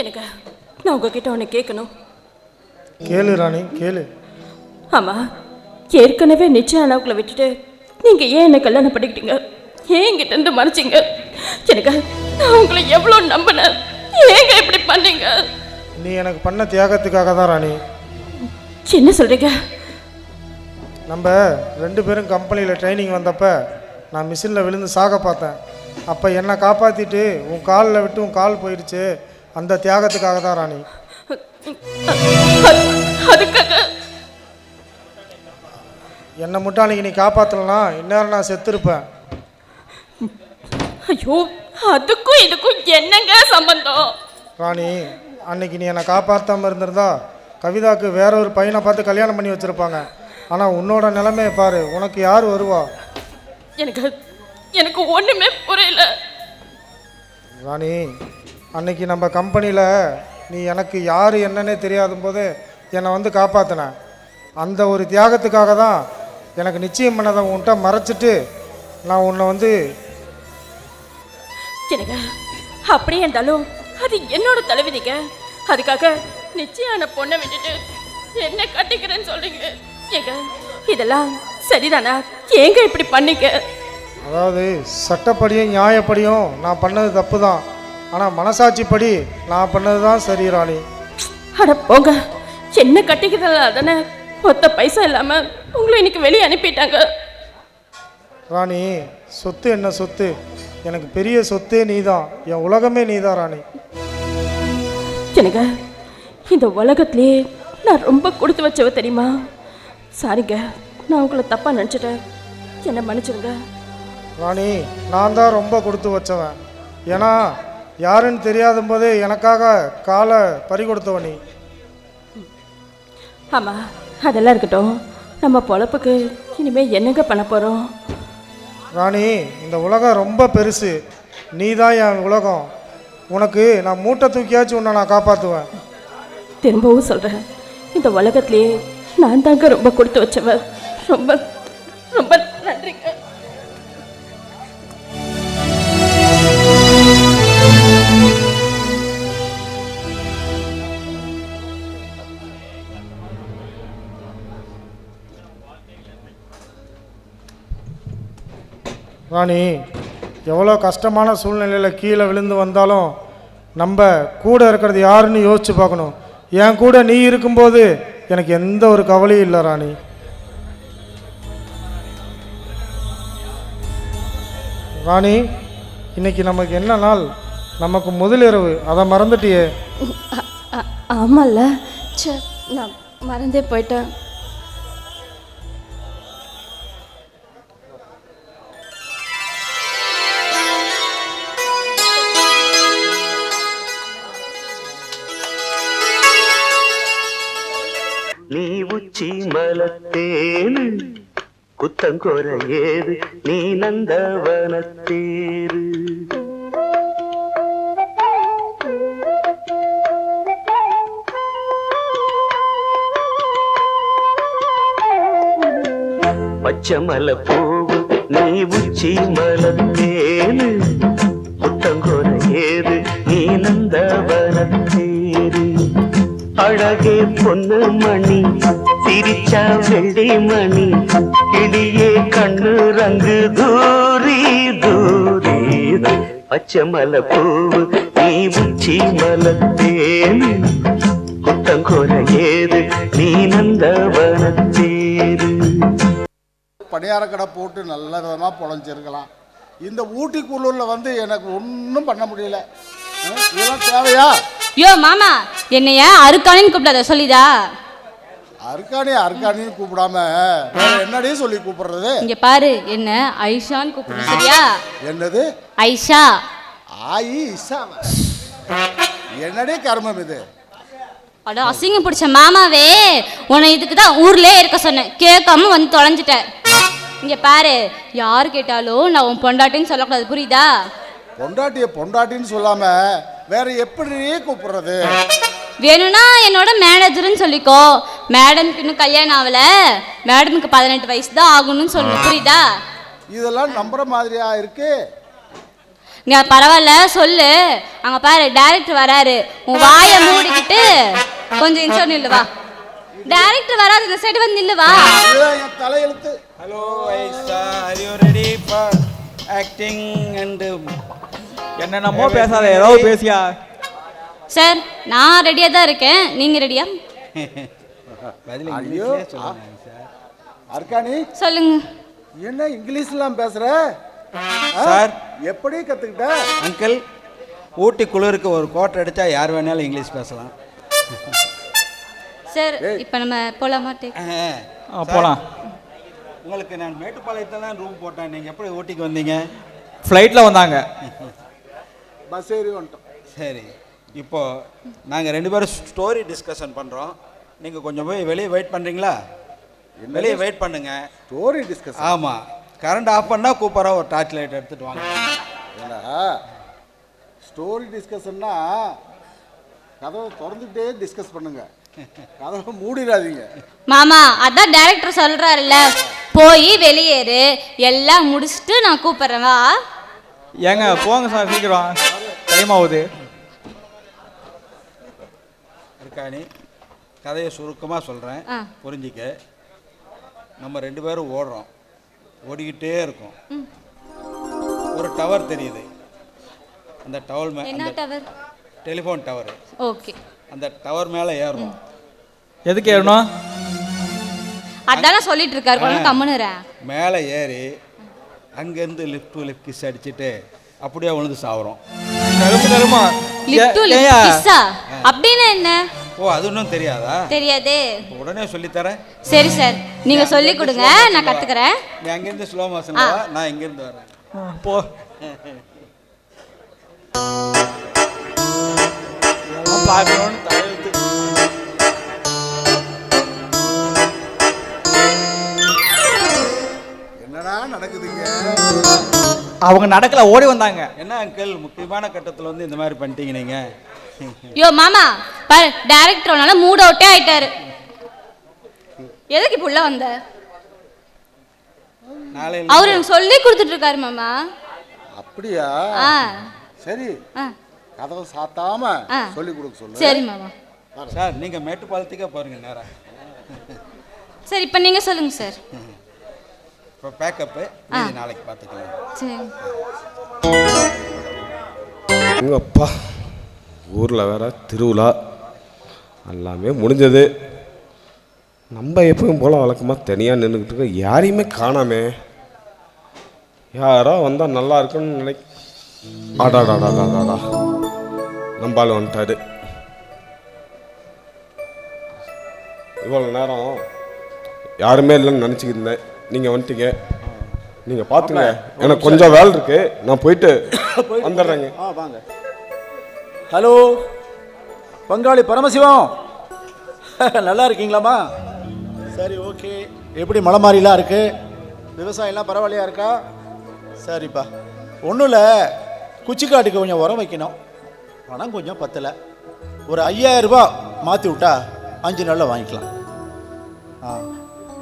எனக்கு நான் உங்ககிட்ட ஒன்று கேட்கணும். கேளு ராணி, கேளு. ஆமாம், ஏற்கனவே நிச்சயம் அளவுக்குள்ள விட்டுட்டு நீங்கள் ஏன் என்னை கல்யாணம் பண்ணிக்கிட்டீங்க? ஏன் என்கிட்ட இருந்து மறைச்சிங்க? எனக்கு நான் உங்களை எவ்வளோ நம்பினேன், ஏங்க இப்படி பண்ணீங்க? நீ எனக்கு பண்ண தியாகத்துக்காக தான் ராணி. என்ன சொல்கிறீங்க? நம்ம 2 பேரும் கம்பெனியில் ட்ரைனிங் வந்தப்ப நான் மிஷினில் விழுந்து சாக பார்த்தேன். அப்போ என்னை காப்பாற்றிட்டு உன் காலில் விட்டு உன் கால் போயிடுச்சு. அந்த தியாகத்துக்காக தான் ராணி. என்னை மட்டும் அன்னைக்கு நீ காப்பாற்றலனா இந்நேரம் நான் செத்துருப்பேன். ஐயோ, அதுக்கும் இதுக்கும் என்னங்க சம்பந்தம்? ராணி, அன்னைக்கு நீ என்னை காப்பாற்றாமல் இருந்திருந்தா கவிதாவுக்கு வேற ஒரு பையனை பார்த்து கல்யாணம் பண்ணி வச்சுருப்பாங்க. ஆனால் உன்னோட நிலைமையை பாரு, உனக்கு யார் வருவா? எனக்கு ஒன்றுமே புரியல ராணி. அன்னைக்கு நம்ம கம்பெனியில் நீ எனக்கு யார் என்னன்னே தெரியாத போது என்னை வந்து காப்பாற்றின. அந்த ஒரு தியாகத்துக்காக தான் எனக்கு நிச்சயம் பண்ணதை உன்கிட்ட மறைச்சிட்டு நான் உன்னை வந்து அப்படியே இருந்தாலும் அது என்னோட தலைவிதிங்க. அதுக்காக நிச்சயான பொண்ணை விட்டுட்டு என்ன கட்டிக்கிறேன்னு சொல்றீங்க. ஏங்க இதெல்லாம் சரிதானா? ஏங்க இப்படி பண்ணிக்க? அதாவது சட்டப்படியும் நியாயப்படியும் நான் பண்ணது தப்பு தான். ஆனால் மனசாட்சிப்படி நான் பண்ணது தான் சரி ராணி. அட போங்க, என்ன கட்டிக்கிறதா தானே மொத்த பைசா இல்லாமல் உங்களை இன்னைக்கு வெளியே அனுப்பிட்டாங்க. ராணி, சொத்து என்ன சொத்து? எனக்கு பெரிய சொத்தே நீ தான், என் உலகமே நீ தான் ராணி. எனக்கு இந்த உலகத்திலே நான் ரொம்ப கொடுத்து வச்சவ தெரியுமா? சாரிங்க, நான் உங்களை தப்பாக நினச்சிட்டேன், என்னை மன்னிச்சிருங்க. ராணி, நான் தான் ரொம்ப கொடுத்து வச்சவன். ஏன்னா யாருன்னு தெரியாத போதே எனக்காக காலை பறி கொடுத்தவ நீ. ஆமாம், அதெல்லாம் இருக்கட்டும். நம்ம பொழப்புக்கு இனிமேல் என்னங்க பண்ண போகிறோம்? ராணி, இந்த உலகம் ரொம்ப பெருசு, நீ தான் என் உலகம். உனக்கு நான் மூட்டை தூக்கியாச்சும் உன்னை நான் காப்பாற்றுவேன். திரும்பவும் சொல்கிறேன், இந்த உலகத்திலேயே நான் தாங்க ரொம்ப கொடுத்து வச்சவ. ரொம்ப ரொம்ப நன்றிங்க. ராணி, எவ்வளோ கஷ்டமான சூழ்நிலையில் கீழே விழுந்து வந்தாலும் நம்ம கூட இருக்கிறது யாருன்னு யோசிச்சு பார்க்கணும். என் கூட நீ இருக்கும்போது எனக்கு எந்த ஒரு கவலையும் இல்லை ராணி. ராணி, இன்னைக்கு நமக்கு என்ன நாள்? நமக்கு முதலிரவு, அதை மறந்துட்டியே? ஆமாம்ல, சே, நான் மறந்தே போயிட்டேன். உச்சி மலத்தேனு குத்தங்கொர ஏது நீ நந்தவனத்தேரு பச்சமல பூவு நீ உச்சி மலத்தேனு குத்தங்கொர ஏது நீ நந்தவனத்தேரு அழகே பொண்ணு மணி சிரிச்சா வெள்ளி மணி கிளியே கண்ணு ரங்கு தூரி தூரி பச்சமல பூவு நீ உச்சி மலத்தேனு குத்தங்கொர ஏது நீ நந்தவனத்தேரு பணியார கடை போட்டு நல்ல விதமாக பொழைஞ்சிருக்கலாம். இந்த ஊட்டிக்குள்ளூரில் வந்து எனக்கு ஒன்றும் பண்ண முடியல. இதெல்லாம் தேவையா? யோ மாமா, என்னைய அருக்காணின்னு கூப்பிடாத சொல்லிதா. அருக்காணின்னு கூப்பிடாம வேற என்னடே சொல்லி கூப்பிடுறது? இங்க பாரு, என்ன ஐஷான்னு கூப்பிடு சரியா? என்னது ஐஷா? ஆயிஷா? என்னடே கர்மம் இது? அட அசிங்கம் பிடிச்ச மாமாவே, உன்னை இதுக்கு தான் ஊர்லயே இருக்க சொன்னேன், கேட்காம வந்து தொலைஞ்சிட்ட. இங்க பாரு, யாரு கேட்டாலும் நான் உன் பொண்டாட்டின்னு சொல்லக்கூடாது, புரியுதா? பொண்டாட்டின்னு சொல்லாம வேற எப்படி கூப்பிடுறது? வேணும்னா என்னோட மேனேஜர்னு சொல்லிக்கோ. மேடம்க்கு இன்னும் கல்யாணம் ஆகல, மேடமுக்கு 18 வயசு தான் ஆகணும்னு சொல்லணும், புரியுதா? இதெல்லாம் நம்புற மாதிரியா இருக்கு? இங்க பரவாயில்ல சொல்லு. அங்க பாரு, டைரக்டர் வராரு, உன் வாயை மூடிக்கிட்டு கொஞ்சம் இன்சோன் நில்லு வா. டைரக்டர் வராது, இந்த சைடு வந்து நில்லு வா. என் தலையெழுத்து. Hello Aisha, are you ready for acting and என்னென்னமோ பேசாத, ஏதாவது பேசியா. சார், நான் ரெடியா தான் இருக்கேன், நீங்க ரெடியா? ஐயோ அர்க்காணி சொல்லுங்க. என்ன இங்கிலீஷ்லாம் பேசுற சார்? எப்படி கத்துக்கிட்ட? அங்கிள், ஊட்டி குளிருக்கு ஒரு கோட்டை அடித்தா யார் வேணாலும் இங்கிலீஷ் பேசலாம். சார், இப்போ நம்ம போலாமா? போகலாம். உங்களுக்கு நான் மேட்டுப்பாளையத்தில் தான் ரூம் போட்டேன், நீங்கள் எப்படி ஊட்டிக்கு வந்தீங்க? ஃப்ளைட்டில் வந்தாங்க. பஸ் ஏறி வந்துட்டோம். சரி, இப்போது நாங்கள் 2 பேரும் ஸ்டோரி டிஸ்கஷன் பண்ணுறோம். நீங்கள் கொஞ்சம் போய் வெளியே வெயிட் பண்ணுறீங்களா? வெளியே வெயிட் பண்ணுங்க. Story discussion? ஆமாம், கரண்ட் ஆஃப் பண்ணால் கூப்பிட்றோம், ஒரு டார்ச் லைட் எடுத்துகிட்டு வாங்க. ஏன்னா ஸ்டோரி டிஸ்கஷன்னா கதவை திறந்துக்கிட்டே டிஸ்கஸ் பண்ணுங்க, கதவை மூடிடாதீங்க. மாமா, அதான் டைரக்டர் சொல்றாருல்ல, போய் வெளியேறு, எல்லாம் முடிச்சுட்டு நான் கூப்பிடுறேன் வா. ஏங்க போங்க சார், சீக்கிரம் டைம் ஆகுது. இருக்கானி, கதையை சுருக்கமாக சொல்கிறேன், புரிஞ்சிக்க. நம்ம 2 பேரும் ஓடுறோம், ஓடிக்கிட்டே இருக்கோம். ஒரு டவர் தெரியுது. அந்த டவர் என்ன டவர்? Telephone tower. ஓகே. அந்த டவர் மேலே ஏறுறோம். எதுக்கு ஏறணும்? அதான் சொல்லிட்டு இருக்காரு, கொஞ்சம் கம்முனுற. மேலே ஏறி அங்கேருந்து லிஃப்ட் டு லிஃப்ட் கிஸ் அடிச்சுட்டு அப்படியே விழுந்து சாவுறோம். கருமா லிஃப்ட் டு லிஃப்ட் கிஸ்ஸா? அப்படின்னா என்ன? ஓ, அது இன்னும் தெரியாதா? தெரியாதே. உடனே சொல்லித்தரேன். சரி சார், நீங்க சொல்லி கொடுங்க, நான் கத்துக்கிறேன். நீ அங்கேருந்து ஸ்லோ மோஷன் வா, நான் இங்கேருந்து வரேன். போ. என்னடா நடக்குதுங்க? அவங்க நடக்கல, ஓடி வந்தாங்க. என்ன அங்கிள், முக்கியமான கட்டத்தில் வந்து இந்த மாதிரி பண்ணிட்டீங்க நீங்க? யோ மாமா, பாரு, டைரக்டர்னால மூட் அவுட்டே ஆயிட்டாரு. எதுக்கு இப்ப உள்ள வந்த? அவரு எனக்கு சொல்லி கொடுத்துட்டு இருக்காரு மாமா. அப்படியா? சரி, கதவை சாத்தாம சொல்லி கொடுக்க சொல்லு. சரி மாமா. சார், நீங்க மேட்டுப்பாளையத்துக்கே பாருங்க நேரா. சரி, இப்போ நீங்க சொல்லுங்க சார். இப்போ பேக்கப்பு நீங்க நாளைக்கு பார்த்துக்கலாம். சரி. அப்பா, ஊரில் வேற திருவிழா எல்லாமே முடிஞ்சது. நம்ம எப்பவும் போல் வழக்கமாக தனியாக நின்றுக்கிட்டு இருக்க, யாரையுமே காணாமே. யாரோ வந்தால் நல்லா இருக்குன்னு ஆடாடாடாடாடா, நம்பால் வந்துட்டாரு. இவ்வளோ நேரம் யாருமே இல்லைன்னு நினச்சிக்கிட்டு இருந்தேன், நீங்கள் வந்துட்டீங்க. நீங்கள் பார்த்துங்க, எனக்கு கொஞ்சம் வேலை இருக்கு, நான் போயிட்டு வந்துடுறேங்க. வாங்க. ஹலோ பங்காளி பரமசிவம், நல்லா இருக்கீங்களாம்மா? சரி ஓகே. எப்படி மழை மாதிரிலாம் இருக்கு? விவசாயம்லாம் பரவாயில்லையா இருக்கா? சரிப்பா. ஒன்றும் இல்லை, குச்சிக்காட்டுக்கு கொஞ்சம் உரம் வைக்கணும். பணம் கொஞ்சம் பத்தலை. ஒரு 5000 ரூபா மாற்றி விட்டா 5 நாளில் வாங்கிக்கலாம்.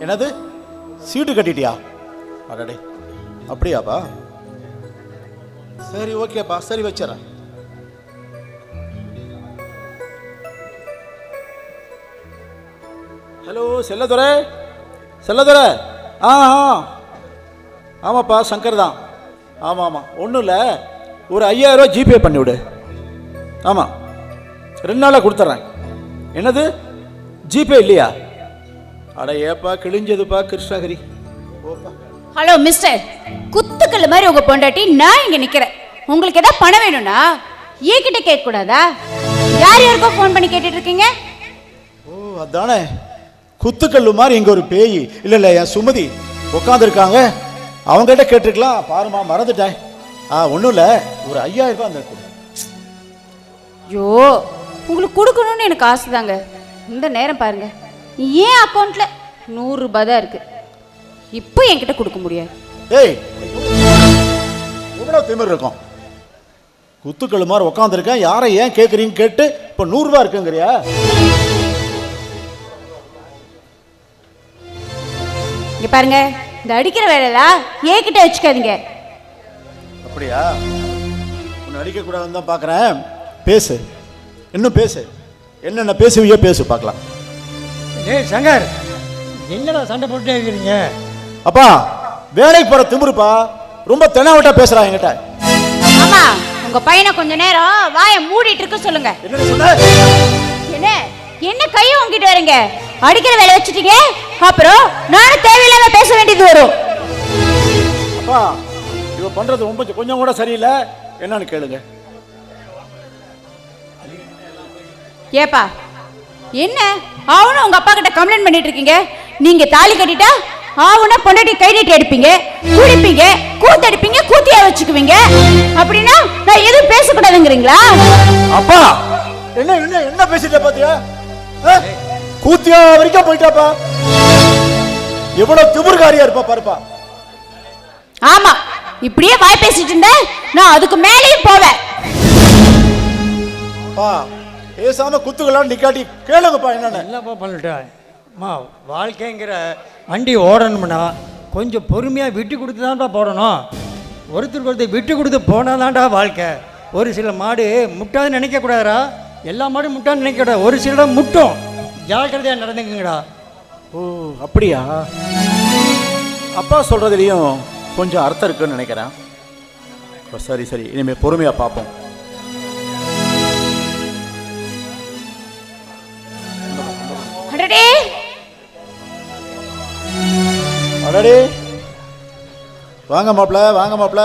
என்னது சீட்டு கட்டிட்டியா? அடடே, அப்படியாப்பா? சரி ஓகேப்பா, சரி வச்சிடறேன். ஹலோ செல்லதுரை, செல்லதுரை. ஆமாப்பா, சங்கர் தான். ஆமாம் ஆமாம், ஒன்றும் இல்லை, ஒரு 5000 ரூபா ஜிபே பண்ணிவிடு. ஆமாம், 2 நாளாக கொடுத்துட்றேன். என்னது ஜிபே இல்லையா? அட ஏப்பா கிழிஞ்சதுப்பா கிருஷ்ணகிரி. ஓப்பா. ஹலோ மிஸ்டர், குத்துக்கல் மாதிரி உங்க பொண்டாட்டி நான் இங்க நிக்கிறேன். உங்களுக்கு ஏதாவது பணம் வேணும்னா என்கிட்ட கேட்க கூடாதா? யார் யாருக்கோ ஃபோன் பண்ணி கேட்டுட்டு இருக்கீங்க? ஓ அதானே, குத்துக்கல்லு மாதிரி இங்கே ஒரு பேய் இல்லை இல்லை என் சுமதி உட்காந்துருக்காங்க, அவங்ககிட்ட கேட்டுருக்கலாம். பாருமா, மறந்துட்டேன். ஒன்றும் இல்லை, ஒரு 5000 ரூபாய் அந்த கொடு. ஐயோ, உங்களுக்கு கொடுக்கணும்னு எனக்கு ஆசை தாங்க. இந்த நேரம் பாருங்க, ஏன் அக்கௌண்ட்ல 100 ரூபாய் தான் இருக்கு. இப்போ என்கிட்ட கொடுக்க முடியாது. ஏய், எவ்வளோ திமிர் இருக்கும்? குத்துக்கல்லு மாதிரி உட்காந்துருக்கேன், யாரை ஏன் கேட்குறீங்க கேட்டு இப்போ 100 ரூபாய் இருக்குங்கிறியா? இங்க பாருங்க, இந்த அடிக்கிற வேலையெல்லாம் ஏன்கிட்ட வச்சுக்காதீங்க. அப்படியா? உன்னை அடிக்கக்கூடாதுன்னு தான் பார்க்குறேன். பேசு, இன்னும் பேசு, என்னென்ன பேசுவியோ பேசு பார்க்கலாம். ஏய் சங்கர், என்னடா சண்டை போட்டுட்டே இருக்கிறீங்க? அப்பா, வேலைக்கு போகிற திமிருப்பா, ரொம்ப தெனாவட்டா பேசுகிறா என்கிட்ட. ஆமா, உங்க பையனை கொஞ்ச நேரம் வாயை மூடிட்டு இருக்க சொல்லுங்க. என்ன சொன்ன? என்ன கையை வாங்கிட்டு வரீங்க? அடிக்கிற வேலை வச்சுட்டீங்க, அப்புறம் நானும் தேவையில்லாம பேச வேண்டியது வரும். அப்பா, இவ பண்றது ரொம்ப கொஞ்சம் கூட சரியில்லை. என்னன்னு கேளுங்க. ஏப்பா, என்ன அவனும் உங்க அப்பா கிட்ட கம்ப்ளைண்ட் பண்ணிட்டு இருக்கீங்க? நீங்க தாலி கட்டிட்டா ஆவுனா பொண்டாட்டி கை நீட்டி அடிப்பீங்க, குடிப்பீங்க, கூத்தடிப்பீங்க, கூத்தியா வச்சுக்குவீங்க. அப்படின்னா நான் எதுவும் பேசக்கூடாதுங்கிறீங்களா? அப்பா, என்ன என்ன என்ன பேசிட்ட பாத்தியா? கூத்தியா வரைக்கும் போயிட்டாப்பா. எவ்வளவு திமிர்காரியா இருப்பா பாருப்பா. ஆமா, இப்படியே வாய் பேசிட்டு இருந்த நான் அதுக்கு மேலேயும் போவேன். பா, பேசாம குத்துக்கலாம் நிக்காட்டி கேளுங்கப்பா. என்னன்னு என்னப்பா பண்ணிட்டேன்? அம்மா, வாழ்க்கைங்கிற வண்டி ஓடணும்னா கொஞ்சம் பொறுமையாக விட்டு கொடுத்து தான்ப்பா போடணும். ஒருத்தருக்கு ஒருத்தர் விட்டு கொடுத்து போனால் தான்டா வாழ்க்கை. ஒரு சில மாடு முட்டாதுன்னு நினைக்கக்கூடாதா? எல்லா மாடும் முட்டான்னு நினைக்கக்கூடாது, ஒரு சில முட்டும். ஜாக்கிரதையாக நடந்துக்குங்கடா. ஓ அப்படியா? அப்பா சொல்றதுலையும் கொஞ்சம் அர்த்தம் இருக்குன்னு நினைக்கிறேன். சரி சரி, இனிமே பொறுமையா பார்ப்போம். அடடே அடடே, வாங்க மாப்ள, வாங்க மாப்ள.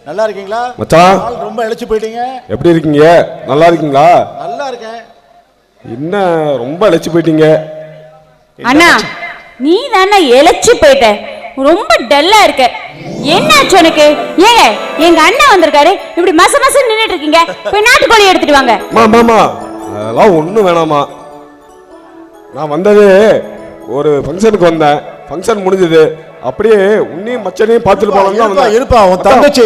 நல்லா இருக்கீங்களா மச்சான்? ரொம்ப இழைச்சு போயிட்டீங்க. எப்படி இருக்கீங்க? நல்லா இருக்கீங்களா? நல்லா இருக்கேன். என்ன ரொம்ப இழைச்சு போயிட்டீங்க? அண்ணா, நீ தானே இழைச்சு போயிட்ட, ரொம்ப டல்லா இருக்க. என்னாச்சு உனக்கு? ஏங்க, எங்க அண்ணா வந்திருக்காரு, இப்படி மச மச நின்னுட்டு இருக்கீங்க. போய் நாட்டுக்கோழி எடுத்துட்டு வாங்க. மாமா, அதெல்லாம் ஒன்றும் வேணாமா. நான் வந்தது ஒரு ஃபங்க்ஷனுக்கு வந்தேன். ஃபங்க்ஷன் முடிஞ்சது, அப்படியே உன்னையும் மச்சனையும் பார்த்துட்டு போலாம். இருப்பா, உன் தங்கச்சி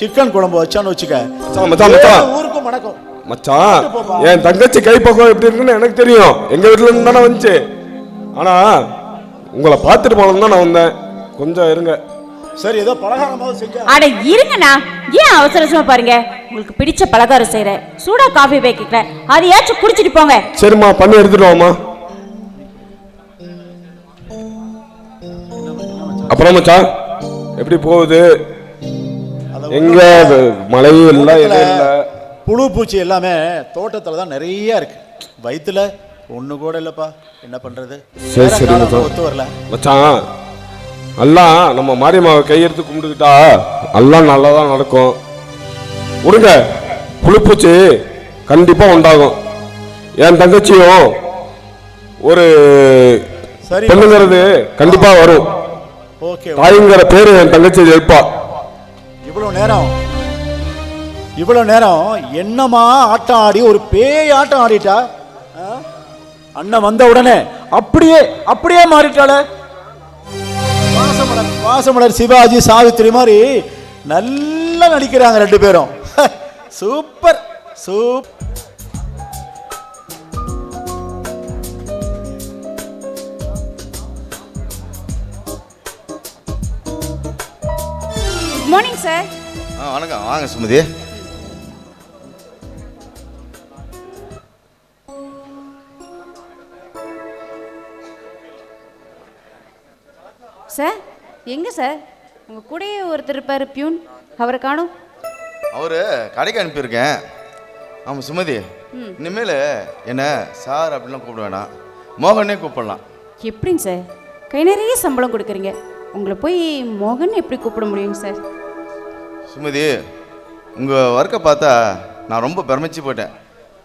சிக்கன் குழம்பு வச்சான்னு வச்சுக்க. மச்சான் மச்சான், ஊருக்கும் வணக்கம் மச்சான். என் தங்கச்சி கைப்பக்கம் எப்படி இருக்குன்னு எனக்கு தெரியும். எங்க வீட்டுல இருந்து தானே வந்துச்சு. ஆனா உங்களை பார்த்துட்டு போலாம் தான் நான் வந்தேன். கொஞ்சம் இருங்க. சரி, ஏதோ பலகாரமாவது செஞ்சா. அட இருங்கண்ணா, ஏன் அவசரமா பாருங்க. உங்களுக்கு பிடிச்ச பலகாரம் செய்யறேன், சூடா காஃபி பேக்கிக்கிறேன், அதையாச்சும் குடிச்சிட்டு போங்க. சரிம்மா, பண்ணி எடுத்துட்டு வாமா. அப்புறம் மச்சான், எப்படி போகுது? எங்க மழையும் இல்லை, எதுவும் இல்லை. புழு பூச்சி எல்லாமே தோட்டத்துல தான் நிறைய இருக்கு. வயிற்றுல ஒண்ணு கூட இல்லப்பா. என்ன பண்றது? சரி சரி ஒத்து வரல மச்சான். எல்லாம் நம்ம மாரியம்மாவை கையெடுத்து கும்பிட்டுக்கிட்டா எல்லாம் நல்லா தான் நடக்கும். விடுங்க, புழுப்பூச்சி கண்டிப்பா உண்டாகும். என் தங்கச்சியும் ஒரு பெண்ணுங்கிறது கண்டிப்பா வரும். தாய்ங்கிற பேரு என் தங்கச்சி எழுப்பா. இவ்வளவு நேரம் என்னமா ஆட்டம் ஆடி ஒரு பேய் ஆட்டம் ஆடிட்டா. அண்ணன் வந்த உடனே அப்படியே அப்படியே மாறிட்டாளே. வாசமலர் சிவாஜி சாவித்திரி மாதிரி நல்லா நடிக்கிறாங்க ரெண்டு பேரும். Super super. Good morning sir. வணக்கம், வாங்க சுமதி. சார் எங்கே சார் உங்கள் கூடயே ஒருத்தர் இருப்பார் பியூன், அவரை காணும். அவர் கடைக்கு அனுப்பியிருக்கேன். ஆமாம் சுமதி, இனிமேல் என்ன சார் அப்படிலாம் கூப்பிட வேணாம், மோகனே கூப்பிடலாம். எப்படிங்க சார், கை நிறைய சம்பளம் கொடுக்குறீங்க, உங்களை போய் மோகன் எப்படி கூப்பிட முடியுங்க சார்? சுமதி, உங்கள் ஒர்க்கை பார்த்தா நான் ரொம்ப பிரமிச்சு போயிட்டேன்.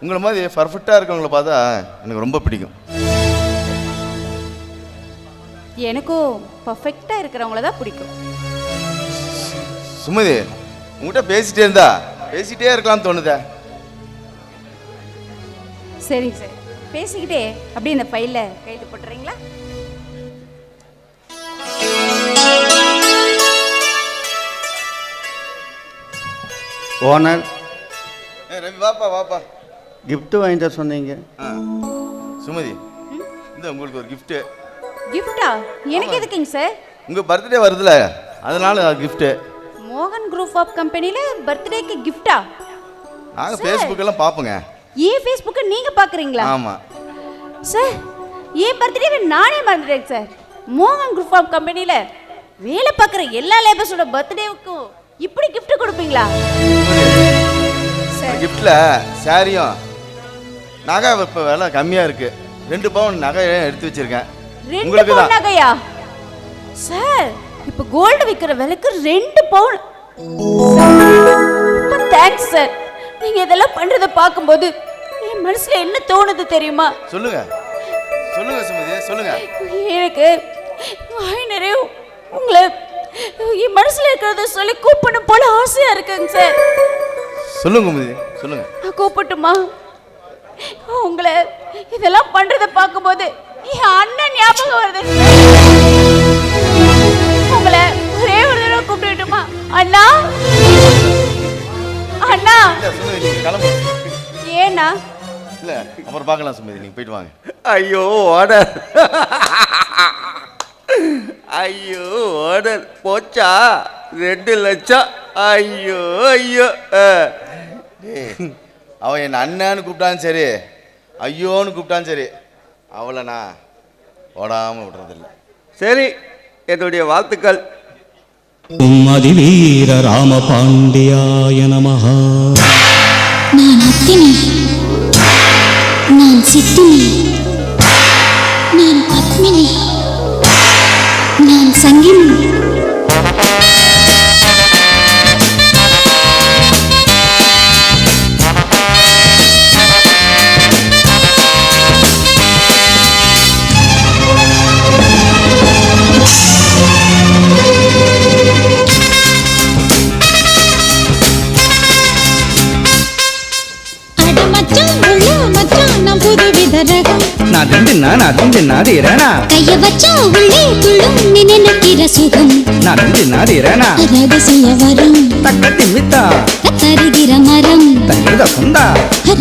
உங்களை மாதிரி பர்ஃபெக்டாக இருக்கவங்கள பார்த்தா எனக்கு ரொம்ப பிடிக்கும். எனக்கும் பர்ஃபெக்டாக இருக்கிறவங்கள தான் பிடிக்கும். சுமதி, உங்கள்கிட்ட பேசிட்டே இருக்கலாம்னு தோணுதே. சரிங்க சார், பேசிக்கிட்டே அப்படியே இந்த ஃபைலில் கைது போட்டுறீங்களா? ஓனர் ரவி, வாப்பா வாப்பா. கிஃப்ட் வாங்கிட்டு சொன்னீங்க. சுமதி, இந்த உங்களுக்கு ஒரு கிஃப்ட்டு. கிஃப்டா? எனக்கு எதுக்குங்க சார்? உங்கள் பர்த்டே வருதுல, அதனால கிஃப்ட்டு. மோகன் குரூப் ஆஃப் கம்பெனியில் பர்த்டேக்கு கிஃப்டா? நாங்கள் ஃபேஸ்புக் எல்லாம் பார்ப்போங்க. ஏன் ஃபேஸ்புக்கை நீங்கள் பார்க்குறீங்களா? ஆமாம் சார், ஏன் பர்த்டேவை நானே மறந்துட்டேன் சார். மோகன் குரூப் ஆஃப் கம்பெனியில் வேலை பார்க்குற எல்லா லேபர்ஸோட பர்த்டேவுக்கும் இப்படி கிஃப்ட் கொடுப்பீங்களா? கிஃப்டில் சாரியும் நகை இப்போ விலை கம்மியாக இருக்குது, 2 பவுன் நகையை எடுத்து வச்சுருக்கேன். 2 பவுன் நகையா? சார், இப்போ கோல்டு விற்கிற விலைக்கு 2 பவுன். Thanks sir. நீங்கள் இதெல்லாம் பண்ணுறதை பார்க்கும்போது என் மனசில் என்ன தோணுது தெரியுமா? சொல்லுங்க சொல்லுங்க சுமதி, சொல்லுங்க. எனக்கு வாய் நிறைய உங்களை என் மனசில் இருக்கிறத சொல்லி கூப்பிடணும் போல ஆசையாக இருக்குங்க சார். சொல்லுங்க சுமதி, சொல்லுங்க. நான் கூப்பிட்டுமா? உங்களை இதெல்லாம் பண்றதை பார்க்கும்போது என் அண்ணன் ஞாபகம் வருது. உங்களை ஒரே ஒரு தடவை கூப்பிட்டுமா? அண்ணா அண்ணா. கிளம்பு. ஏண்ணா? இல்ல, அப்புறம் பார்க்கலாம் சுமதி, நீங்க போயிட்டு வாங்க. ஐயோ ஓனர், ஐயோ ஓனர், போச்சா 2 லட்சம். ஐயோ ஐயோ. அவன் என் அண்ணான்னு கூப்பிட்டாலும் சரி, ஐயோன்னு கூப்பிட்டாலும் சரி, அவளை நான் ஓடாமல் விடுறதில்லை. சரி, என்னுடைய வாழ்த்துக்கள். அதிவீர ராம பாண்டியாய நமஹ. நான் அத்தினி, நான் சித்தினி, நான் பத்மினி, நான் சங்கினி. கைய வச்சா உள்ளே துள்ளும் நினைக்கிற சுகம். ரகசிய வரம் தருகிற மரம்.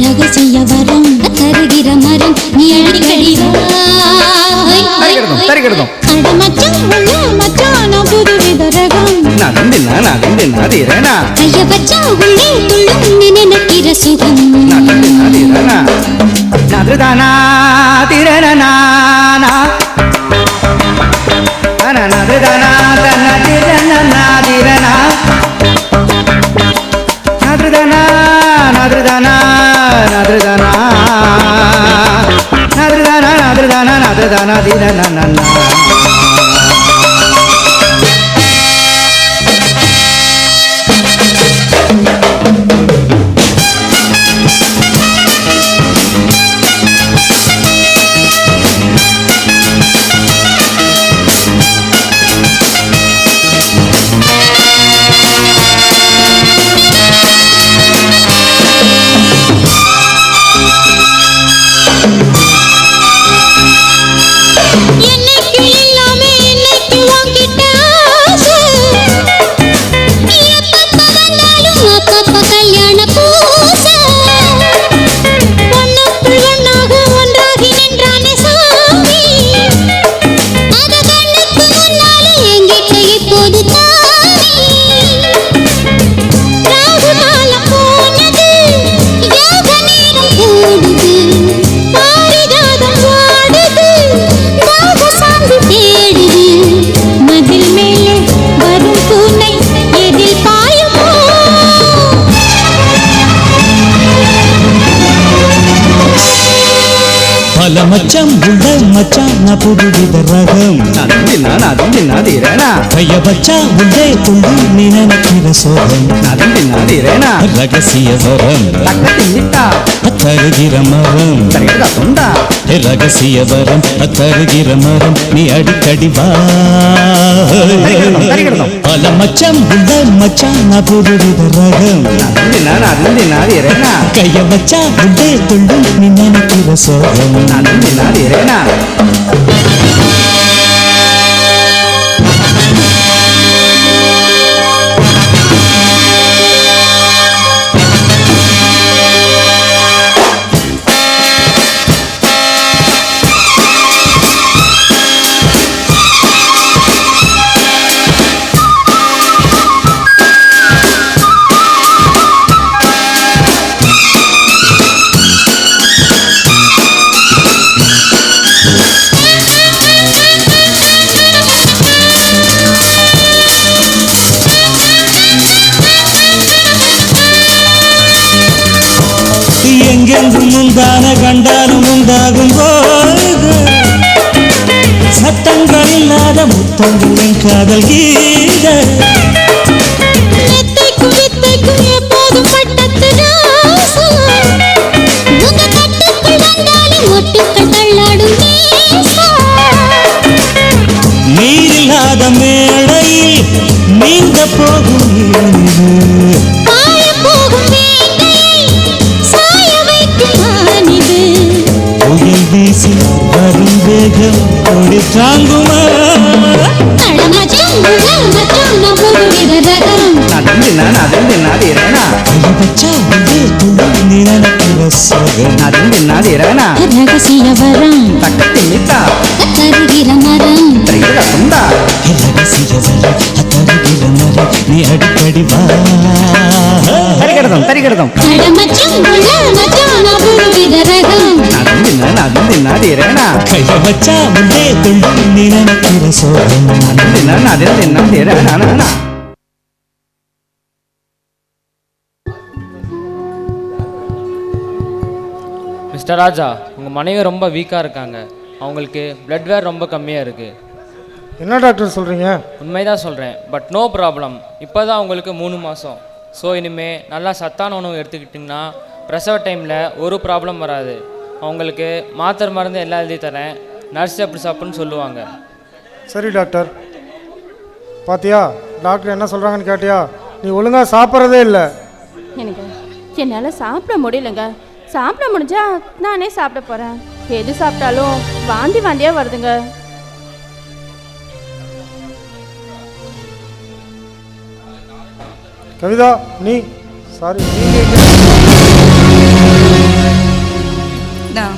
ரகசிய வரம் தருகிற மரம். நீ அடிக்கடி மச்சான் உள்ள மச்சான் நான் புதுவித ரகம். கைய வச்சா உள்ளே துள்ளும் நினைக்கிற சுகம். நதுதானா திரணனா நதுதானா தன திரணனா திரணா நதுதானா நதுதானா நதுதானா நதுதானா நதுதானா நதுதானா திரணனா. மச்சம் உள்ள மச்சான் நான் புதுவித ரகம் கைய வச்சா உள்ளே துள்ளு நீ நினைக்கிற சோகம் ரகசிய வரம் தருகிற மரம் ரகசிய வரம் தருகிற மரம் நீ அடிக்கடி வா பல மச்சம் உள்ள மச்சான் நான் புதுவித ரகம் கைய வச்சா உள்ளே துள்ளு நீ நினைக்கிற சோகம் எங்கெங்கும் முந்தான கண்டாலும் உண்டாகும் போது சத்தங்கள் இல்லாத முத்தங்களின் காதல் கீத எப்போதும் பட்டத்து ராசா உங்க கட்டுக்குள் வந்தாலும் ஒட்டுக்கள் தள்ளாடும் நேசா நீரில்லாத மேடையில் நீங்க போகும் பாய போகும் வேங்கையை சாய வைக்கும் மானிது புயல் வீசி வரும் வேகம் கொடி தாங்குமா மச்சான் மச்சான் நான் புதுவித ரகம் வச்சா உள்ளே துள்ளு நீ நினைக்கிற சோகம் ரகசிய வரம் தருகிற மரம் ரகசிய வரம் தருகிற மரம் நீ அடிக்கடி வா மச்சான் உள்ள மச்சான் நான் புதுவித ரகம் கைய வச்சா உள்ளே துள்ளு நீ நினைக்கிற சோகம் மிஸ்டர் ராஜா, உங்கள் மனைவி ரொம்ப வீக்காக இருக்காங்க. அவங்களுக்கு பிளட் வேர் ரொம்ப கம்மியாக இருக்குது. என்ன டாக்டர் சொல்கிறீங்க? உண்மைதான் சொல்கிறேன். But no problem. இப்போ தான் அவங்களுக்கு 3 மாதம். ஸோ இனிமேல் நல்லா சத்தான உணவு எடுத்துக்கிட்டிங்கன்னா பிரசவ டைமில் ஒரு ப்ராப்ளம் வராது. அவங்களுக்கு மாத்திரை மருந்து எல்லாம் எழுதி தரேன். நர்ஸ் எப்படி சாப்பிட்ணுன்னு சொல்லுவாங்க. சரி டாக்டர். பாத்தியா டாக்டர் என்ன சொல்கிறாங்கன்னு கேட்டியா? நீ ஒழுங்காக சாப்பிட்றதே இல்லை. எனக்கு என்னால் சாப்பிட முடியலங்க. சாப்பிட முடிஞ்சா நானே சாப்பிட போகிறேன். எது சாப்பிட்டாலும் வாந்தியாக வருதுங்க. கவிதா நீ சாரி நான்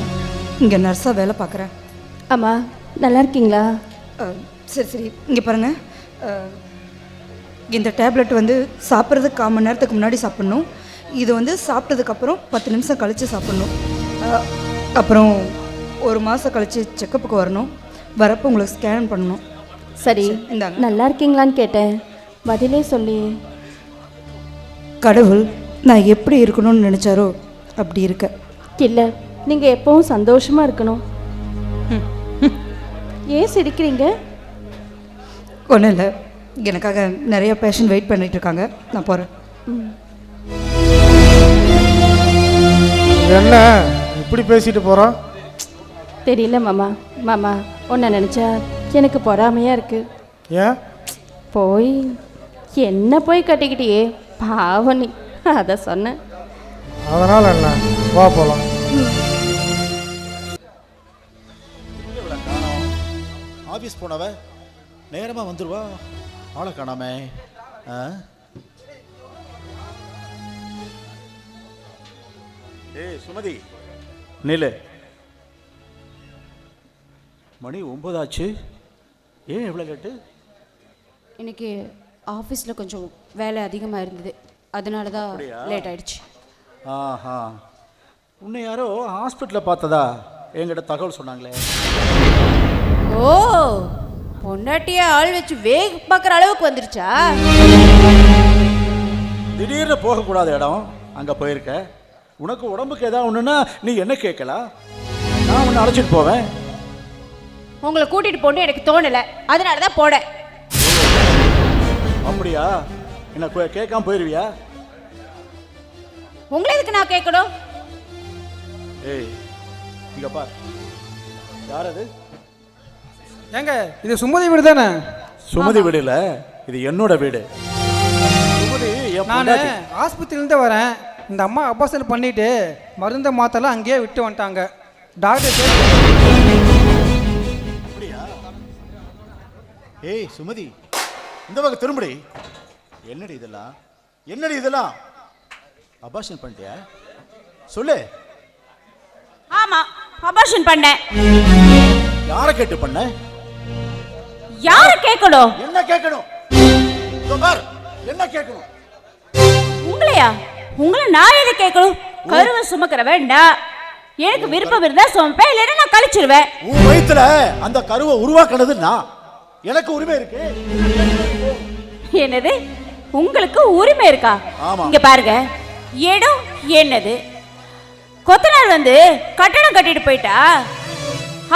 இங்கே நர்ஸாக வேலை பார்க்குறேன். அம்மா நல்லா இருக்கீங்களா? சரி சரி, இங்கே பாருங்கள். இந்த டேப்லெட் வந்து சாப்பிட்றதுக்கு 1/4 மணி நேரத்துக்கு முன்னாடி சாப்பிட்ணும். இது வந்து சாப்பிட்டதுக்கப்புறம் 10 நிமிஷம் கழித்து சாப்பிட்ணும். அப்புறம் 1 மாதம் கழித்து செக்கப்புக்கு வரணும். வரப்போ உங்களுக்கு ஸ்கேன் பண்ணணும். சரி, இந்தாங்க. நல்லா இருக்கீங்களான்னு கேட்டேன், பதிலே சொல்லி. கடவுள் நான் எப்படி இருக்கணும்னு நினச்சாரோ அப்படி இருக்க. இல்லை, நீங்கள் எப்பவும் சந்தோஷமாக இருக்கணும். ஏன் சிரிக்கிறீங்க? ஒன்றும் இல்லை, எனக்காக நிறைய பேஷண்ட் வெயிட் பண்ணிட்டு இருக்காங்க. நான் போகிறேன். என்ன இப்படி பேசிட்டு போகிறான்? தெரியல மாமா. மாமா உன்னை நினச்சா எனக்கு பொறாமையாக இருக்கு. ஏன்? போய் என்ன போய் கட்டிக்கிட்டியே பாவம் நீ, அதை சொன்னேன். அதனால் என்ன, வா போகலாம். ஆஃபீஸ் போனவ நேரமாக வந்துடுவா, ஆளை காணாமே. ஏய் சுமதி, நில்லு. மணி 9 ஆச்சு, ஏன் எவ்வளோ லேட்டு? இன்னைக்கு ஆஃபீஸில் கொஞ்சம் வேலை அதிகமாக இருந்தது, அதனால தான் லேட் ஆயிடுச்சு. ஆஹா, உன்னை யாரோ ஹாஸ்பிட்டலில் பார்த்ததா என்கிட்ட தகவல் சொன்னாங்களே. ஓ, பொண்டாட்டியை ஆள் வச்சு வேக பார்க்குற அளவுக்கு வந்துருச்சா? திடீர்னு போகக்கூடாத இடம் அங்கே போயிருக்க. உனக்கு உடம்புக்கு ஏதாவது ஒன்றுன்னா நீ என்ன கேட்கலாம்? நான் நான் உன்னை அழைச்சிட்டு போவேன். உங்களை கூட்டிட்டு போன்னு எனக்கு தோணல, அதனால தான் போனேன். அப்படியா? என்ன கேட்காம போயிருவியா? உங்களை எதுக்கு நான் கேட்கணும்? ஏய் இங்க பார், யார் அது? ஏங்க இது சுமதி வீடு தானே? சுமதி வீடு இல்ல, இது என்னோட வீடு. சுமதி நான் ஆஸ்பத்திரியிலேருந்து வரேன். இந்த அம்மா அபாசல் பண்ணிட்டு மருந்த மாத்தெல்லாம் அங்கேயே விட்டு வந்துட்டாங்க. டாக்டர் அப்படியா? ஏய் சுமதி, இந்த பக்கம் திரும்படி. என்னடி இதெல்லாம்? என்னடி இதெல்லாம்? அபாஷன் பண்ணிட்டியா? சொல்லு. ஆமா, அபார்ஷன் பண்ணேன். யாரை கேட்டு பண்ண? யாரை கேட்கணும்? என்ன கேட்கணும்? பார், என்ன கேட்கணும்? உங்களையா? உங்களை நான் எதை கேட்கணும்? கருவை சுமக்கிற வேண்டாம். எனக்கு விருப்பம் இருந்தா சுமப்பேன், இல்லைன்னா நான் கழிச்சிருவேன். உன் வயித்துல அந்த கருவை உருவாக்குனது நான். எனக்கு உரிமை இருக்கு. என்னது? உங்களுக்கு உரிமை இருக்கா? ஆமா. இங்க பாருங்க, இடம் என்னது? கொத்தனார் வந்து கட்டடம் கட்டிட்டு போயிட்டா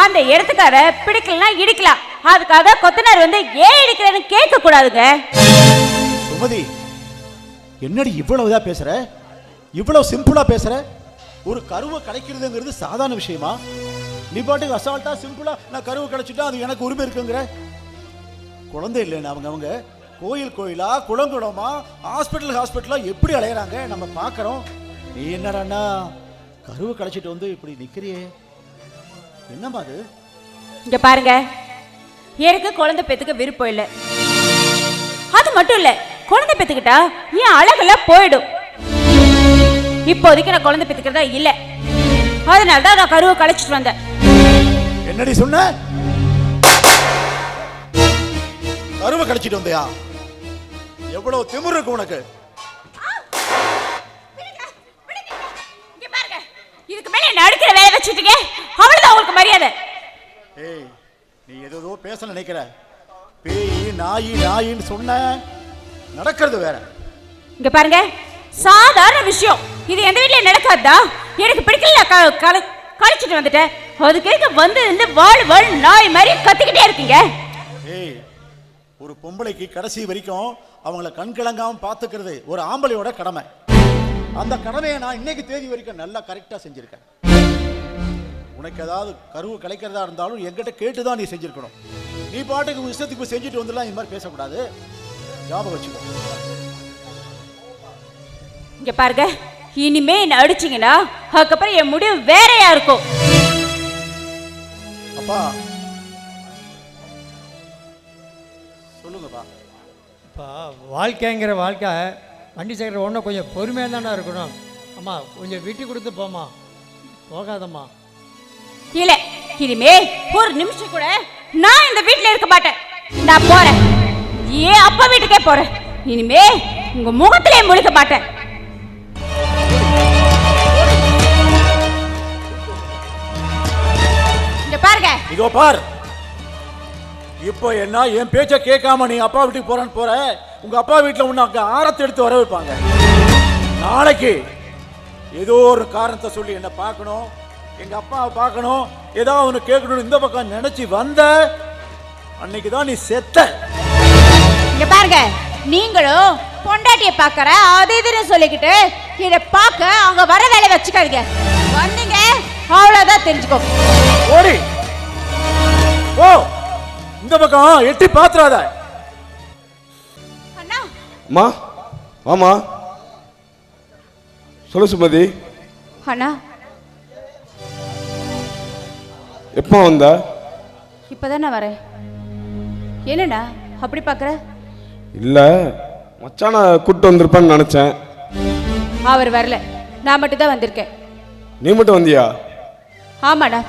அந்த இடத்துக்கார பிடிக்கலன்னா இடிக்கலாம். அதுக்காக கொத்தனார் வந்து ஏன் இடிக்கிறேன்னு கேட்க கூடாதுங்க. சுமதி, என்னடி இவ்வளவு இதா பேசுற? இவ்வளவு சிம்பிளா பேசுற? ஒரு கருவை கலைக்கிறதுங்கிறது சாதாரண விஷயமா? நீ பாட்டுக்கு அசால்ட்டா சிம்பிளா நான் கருவை கலைச்சிட்டா அது எனக்கு உரிமை இருக்குங்கிற. குழந்தை இல்லைன்னு அவங்க கோயில் கோயிலா குளங்குளமா ஹாஸ்பிட்டலா எப்படி அலையறாங்க நம்ம பார்க்கறோம். நீ என்னடா கருவை கலைச்சிட்டு வந்து இப்படி நிக்கிறியே, என்னமா அது? இங்க பாருங்க, எனக்கு குழந்தை பெத்துக்க விருப்பம் இல்லை. அது மட்டும் இல்ல, குழந்தை பெத்துக்கிட்டா என் அழகெல்லாம் போயிடும். இப்போதைக்கு நான் குழந்தை பெத்துக்கிறதா இல்ல, அதனால தான் நான் கருவை கலைச்சிட்டு வந்தேன். என்னடி சொன்ன? கருவை கலைச்சிட்டு வந்தியா? எவ்வளவு திமிரு இருக்கு உனக்கு? இதுக்கு மேல என்ன அடிக்கிற வேலை வச்சுட்டீங்க, அவ்வளவுதான் உங்களுக்கு மரியாதை. ஏய், நீ ஏதோ பேச நினைக்கிற. பேய் நாயின்னு சொன்ன, நடக்கிறது வேற. இங்க பாருங்க, சாதாரண விஷயம் இது எந்த வீட்லயும் நடக்காதா? எனக்கு பிடிக்கல, கழிச்சிட்டு வந்துட்டேன். அதுக்கு வந்து இந்த வாழ் நாய் மாதிரி கத்திக்கிட்டே இருக்கீங்க. ஏய், ஒரு பொம்பளைக்கு கடைசி வரைக்கும் அவங்கள கண் கிளங்காம பார்த்துக்கிறது ஒரு ஆம்பளையோட கடமை. அந்த கடமையை நான் இன்னைக்கு தேதி வரைக்கும் நல்லா கரெக்டா செஞ்சிருக்கேன். உனக்கு ஏதாவது கருவு கலைக்கிறதா இருந்தாலும் என்கிட்ட கேட்டுதான் நீ செஞ்சிருக்கணும். நீ பாட்டுக்கு இஷ்டத்துக்கு செஞ்சுட்டு வந்துடலாம். இந்த மாதிரி பேசக்கூடாது, ஞாபகம் வச்சுக்கோ. இங்க பாருங்க, இனிமே என்ன அடிச்சீங்கன்னா அதுக்கப்புறம் என் முடிவு வேறையா இருக்கும். அப்பா சொல்லுங்கப்பா. இப்போ வாழ்க்கைங்கிற வாழ்க்கை வண்டி சேர்க்கிற ஒன்றும் கொஞ்சம் பொறுமையாக தானே இருக்கணும். அம்மா கொஞ்சம் விட்டு கொடுத்து போம்மா, போகாதம்மா. இல்ல, இனிமே ஒரு நிமிஷம் கூட நான் இந்த வீட்டுல இருக்க மாட்டேன். நான் போறேன், ஏன் அப்பா வீட்டுக்கே போறேன். இனிமே உங்க முகத்திலே முழிக்க மாட்டேன். இங்க பாருங்க, இதோ பார். இப்போ என்ன என் பேச்ச கேட்காம நீ அப்பா வீட்டுக்கு போறேன்னு போற. உங்க அப்பா வீட்டுல உன்னை அங்க ஆரத்தை எடுத்து வர வைப்பாங்க. நாளைக்கு ஏதோ ஒரு காரணத்தை சொல்லி என்ன பார்க்கணும், எங்க அப்பாவை பார்க்கணும், ஏதாவது ஒன்று கேட்கணும் இந்த பக்கம் நினைச்சு வந்த அன்னைக்கு தான் நீ செத்த. இங்க பாருங்க, நீங்களும் பொண்டாட்டியை பார்க்கற அது இதுன்னு சொல்லிக்கிட்டு இதை பார்க்க அவங்க வர வேலை வச்சுக்காதீங்க. வந்தீங்க அவ்வளவுதான், தெரிஞ்சுக்கோ. ஓடி ஓ, இந்த பக்கம் எட்டி பாத்துறாத. அம்மா, ஆமா சொல்லு சுமதி. அண்ணா, எப்போ வந்த? இப்போதான் நான் வரேன். என்னண்ணா அப்படி பார்க்குற? இல்லை, மச்சான கூப்பிட்டு வந்திருப்பேன்னு நினச்சேன். அவர் வரல, நான் மட்டும் தான் வந்திருக்கேன். நீ மட்டும் வந்தியா? ஆமாண்ணா,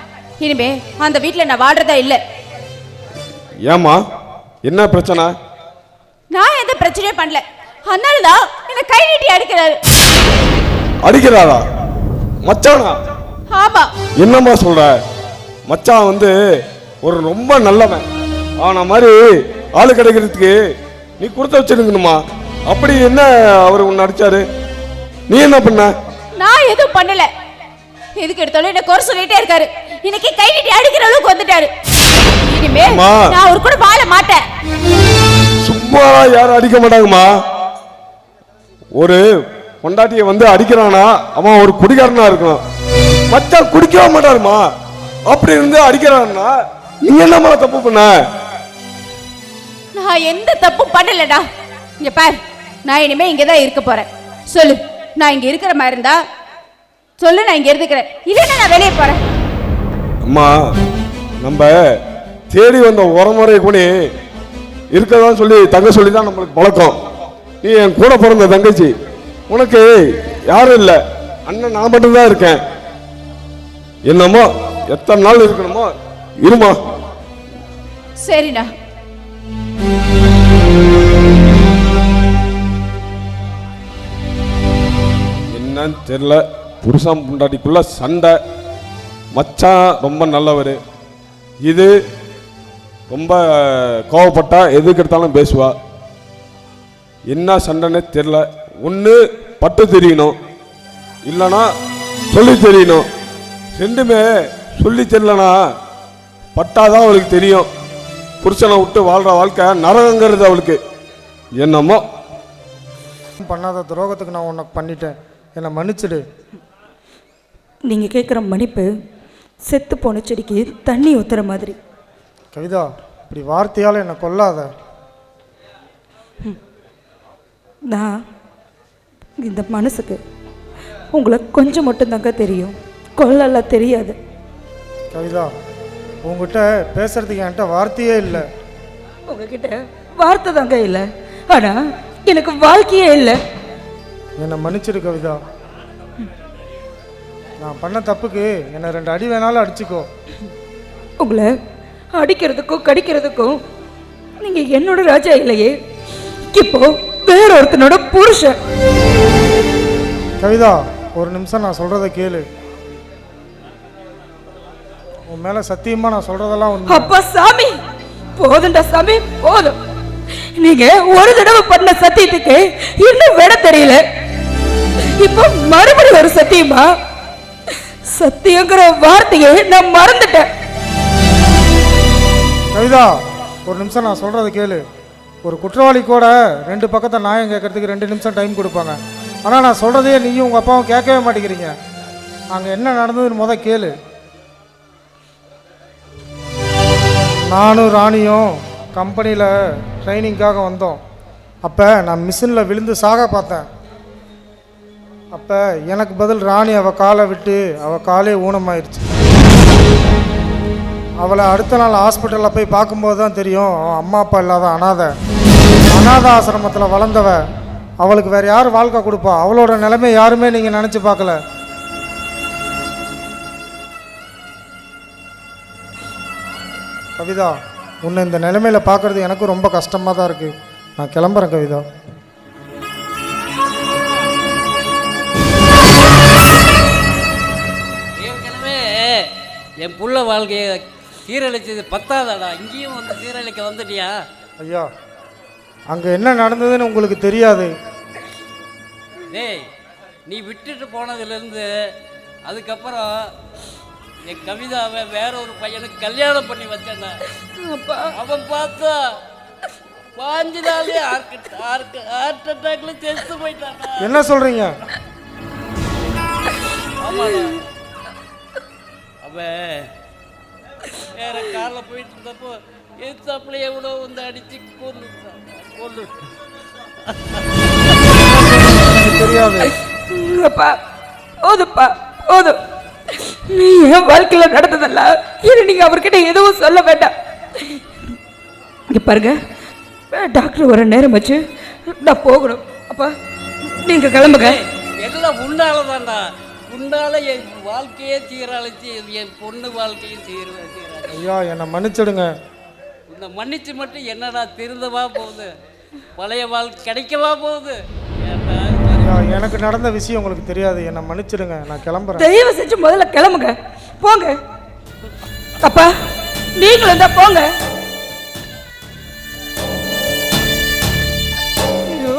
இனிமே அந்த வீட்டில் நான் வாழ்றதா இல்லை. ஏம்மா, என்ன பிரச்சனை? நான் எந்த பிரச்சனையும் பண்ணல, அதனாலதான் என்ன கை நீட்டி அடிக்கிறாரு. அடிக்கிறாரா? மச்சானா? ஆமா. என்னம்மா சொல்ற? மச்சான் வந்து ஒரு ரொம்ப நல்லவன். ஆன மாதிரி ஆளு கிடைக்கிறதுக்கு நீ கொடுத்து வச்சிருக்கணுமா? அப்படி என்ன அவர் உன்னை அடிச்சாரு? நீ என்ன பண்ண? நான் எதுவும் பண்ணல. எதுக்கு எடுத்தாலும் என்ன குறை சொல்லிட்டே இருக்காரு. இன்னைக்கு கை நீட்டி அடிக்கிற அளவுக்கு வந்துட்டாரு. இனிமே அம்மா. நான் அவர் கூட வாழ மாட்டேன். சும்மா யாரும் அடிக்க மாட்டாங்கம்மா. ஒரு பொண்டாட்டியை வந்து அடிக்கிறானா அவன் ஒரு குடிகாரனா இருக்கணும். மச்சான் குடிக்கவே மாட்டாருமா. அப்படி இருந்து அடிக்கிறான்னா நீ என்னம்மா தப்பு பண்ண? நான் எந்த தப்பும் பண்ணலடா. இங்க பார், நான் இனிமே இங்க தான் இருக்க போறேன். சொல்லு, நான் இங்க இருக்கிற மாதிரி இருந்தா சொல்லு, நான் இங்க இருந்துக்கிறேன். இல்லைன்னா நான் வெளியே போறேன். அம்மா, நம்ம தேடி வந்த உரமுறை கூட இருக்கதான் சொல்லி தங்க சொல்லி தான் நம்மளுக்கு பழக்கம். நீ என் கூட பிறந்த தங்கச்சி, உனக்கு யாரும் இல்லை, அண்ணன் நான் மட்டும்தான் இருக்கேன். என்னமோ எத்தனை நாள் இருக்கணுமோ இருமா. சரிண்ணா. என்னன்னு தெரியல, புருஷன் பொண்டாட்டிக்குள்ள சண்டை. மச்சான் ரொம்ப நல்லவர், இது ரொம்ப கோவப்பட்டா எதுக்கு எடுத்தாலும் பேசுவா. என்ன சண்டைன்னு தெரியல. ஒன்று பட்டு தெரியணும், இல்லைன்னா சொல்லி தெரியணும். ரெண்டுமே சொல்லி தெரியலனா பட்டாதான் அவளுக்கு தெரியும். புருஷனை விட்டு வாழ்கிற வாழ்க்கை நரகங்கிறது அவளுக்கு. என்னமோ பண்ணாத துரோகத்துக்கு நான் உனக்கு பண்ணிட்டேன், என்னை மன்னிச்சிடு. நீங்கள் கேட்குற மன்னிப்பு செத்து போன செடிக்கு தண்ணி ஊற்றுற மாதிரி. கவிதா, இப்படி வார்த்தையால் என்னை கொல்லாத. நான் இந்த மனசுக்கு உங்களை கொஞ்சம் மட்டும்தாங்க தெரியும், கொல்லலாம் தெரியாது. கவிதா, உங்ககிட்ட பேசுறதுக்கு என்கிட்ட வார்த்தையே இல்லை. உங்ககிட்ட வார்த்தை தாங்க இல்லை, ஆனால் எனக்கு வாழ்க்கையே இல்லை. என்னை மன்னிச்சிடு கவிதா. நான் பண்ண தப்புக்கு என்னை 2 அடி வேணாலும் அடிச்சுக்கோ. உங்களை அடிக்கிறதுக்கும் கடிக்கிறதுக்கும் நீங்கள் என்னோட ராஜா இல்லையே, இப்போ வேற ஒருத்தனோட புருஷன். கவிதா, ஒரு நிமிஷம் நான் சொல்கிறத கேளு. உன் மேலே சத்தியமாக நான் சொல்கிறதெல்லாம் உண்மை. அப்பா சாமி, போதுண்டா சாமி, போதும். நீங்க ஒரு தடவை பண்ண சத்தியத்துக்கு இன்னும் விட தெரியல, இப்போ மறுபடியும் ஒரு சத்தியமா? சத்தியங்கிற வார்த்தையை நான் மறந்துட்டேன். கவிதா, ஒரு நிமிஷம் நான் சொல்கிறத கேளு. ஒரு குற்றவாளி கூட 2 பக்கத்தை நியாயம் கேட்கறதுக்கு 2 நிமிஷம் டைம் கொடுப்பாங்க. ஆனால் நான் சொல்கிறதையே நீயும் உங்கள் அப்பாவும் கேட்கவே மாட்டேங்கிறீங்க. அங்கே என்ன நடந்ததுன்னு கேளு. நானும் ராணியும் கம்பெனியில் ட்ரைனிங்காக வந்தோம். அப்போ நான் மிஷினில் விழுந்து சாக பார்த்தேன். அப்போ எனக்கு பதில் ராணி அவள் காலை விட்டு அவள் காலே ஊனமாயிருச்சு. அவளை அடுத்த நாள் ஹாஸ்பிட்டலில் போய் பார்க்கும்போது தான் தெரியும், அவன் அம்மா அப்பா இல்லாத அனாத ஆசிரமத்தில் வளர்ந்தவ. அவளுக்கு வேறு யார் வாழ்க்கை கொடுப்பா? அவளோட நிலைமை யாருமே நீங்கள் நினச்சி பார்க்கல. கவிதா, உன்னை இந்த நிலைமையில் பார்க்குறது எனக்கும் ரொம்ப கஷ்டமாக தான் இருக்குது. நான் கிளம்புறேன் கவிதா. ஏற்கனவே என் புள்ள வாழ்க்கையை சீரழிச்சது பத்தாதாடா, இங்கேயும் வந்து சீரழிக்க வந்துட்டியா? ஐயா, அங்கே என்ன நடந்ததுன்னு உங்களுக்கு தெரியாது. டேய், நீ விட்டுட்டு போனதுலேருந்து அதுக்கப்புறம் என் கவிதாவை வேற ஒரு பையனுக்கு கல்யாணம் பண்ணி வச்சேன். அவன் பார்த்தா 5 நாளே ஹார்ட் அட்டாக்ல செத்து போயிட்டான். என்ன சொல்றீங்க? ஆமாடா, அவன் வேற கார்ல போயிட்டு இருந்தப்போ எத்தாப்புல எவ்வளோ வந்து அடிச்சு கொண்டு தெரியாது. அப்பா போதுப்பா, போதும். நீ என் வாழ்க்கையில நடந்ததல்ல, இனி நீங்க அவர்கிட்ட எதுவும் சொல்ல வேண்டாம். இங்க பாருங்க, டாக்டர் வர நேரம் வச்சு நான் போகணும். அப்பா நீங்க கிளம்புங்க. எல்லாம் உண்டாலதான்டா, உண்டால என் வாழ்க்கையே சீரழிச்சு என் பொண்ணு வாழ்க்கையும் சீரழிச்சு. ஐயா, என்னை மன்னிச்சிடுங்க. இந்த மன்னிச்சு மட்டும் என்னடா திருந்தவா போகுது? பழைய வாழ்க்கை கிடைக்கவா போகுது? எனக்கு நடந்த விஷயம் உங்களுக்கு தெரியாது, என்னை மன்னிச்சிடுங்க. நான் கிளம்புறேன். தயவு செஞ்சு முதல்ல கிளம்புங்க, போங்க. அப்பா நீங்களும் தான் போங்க. ஐயோ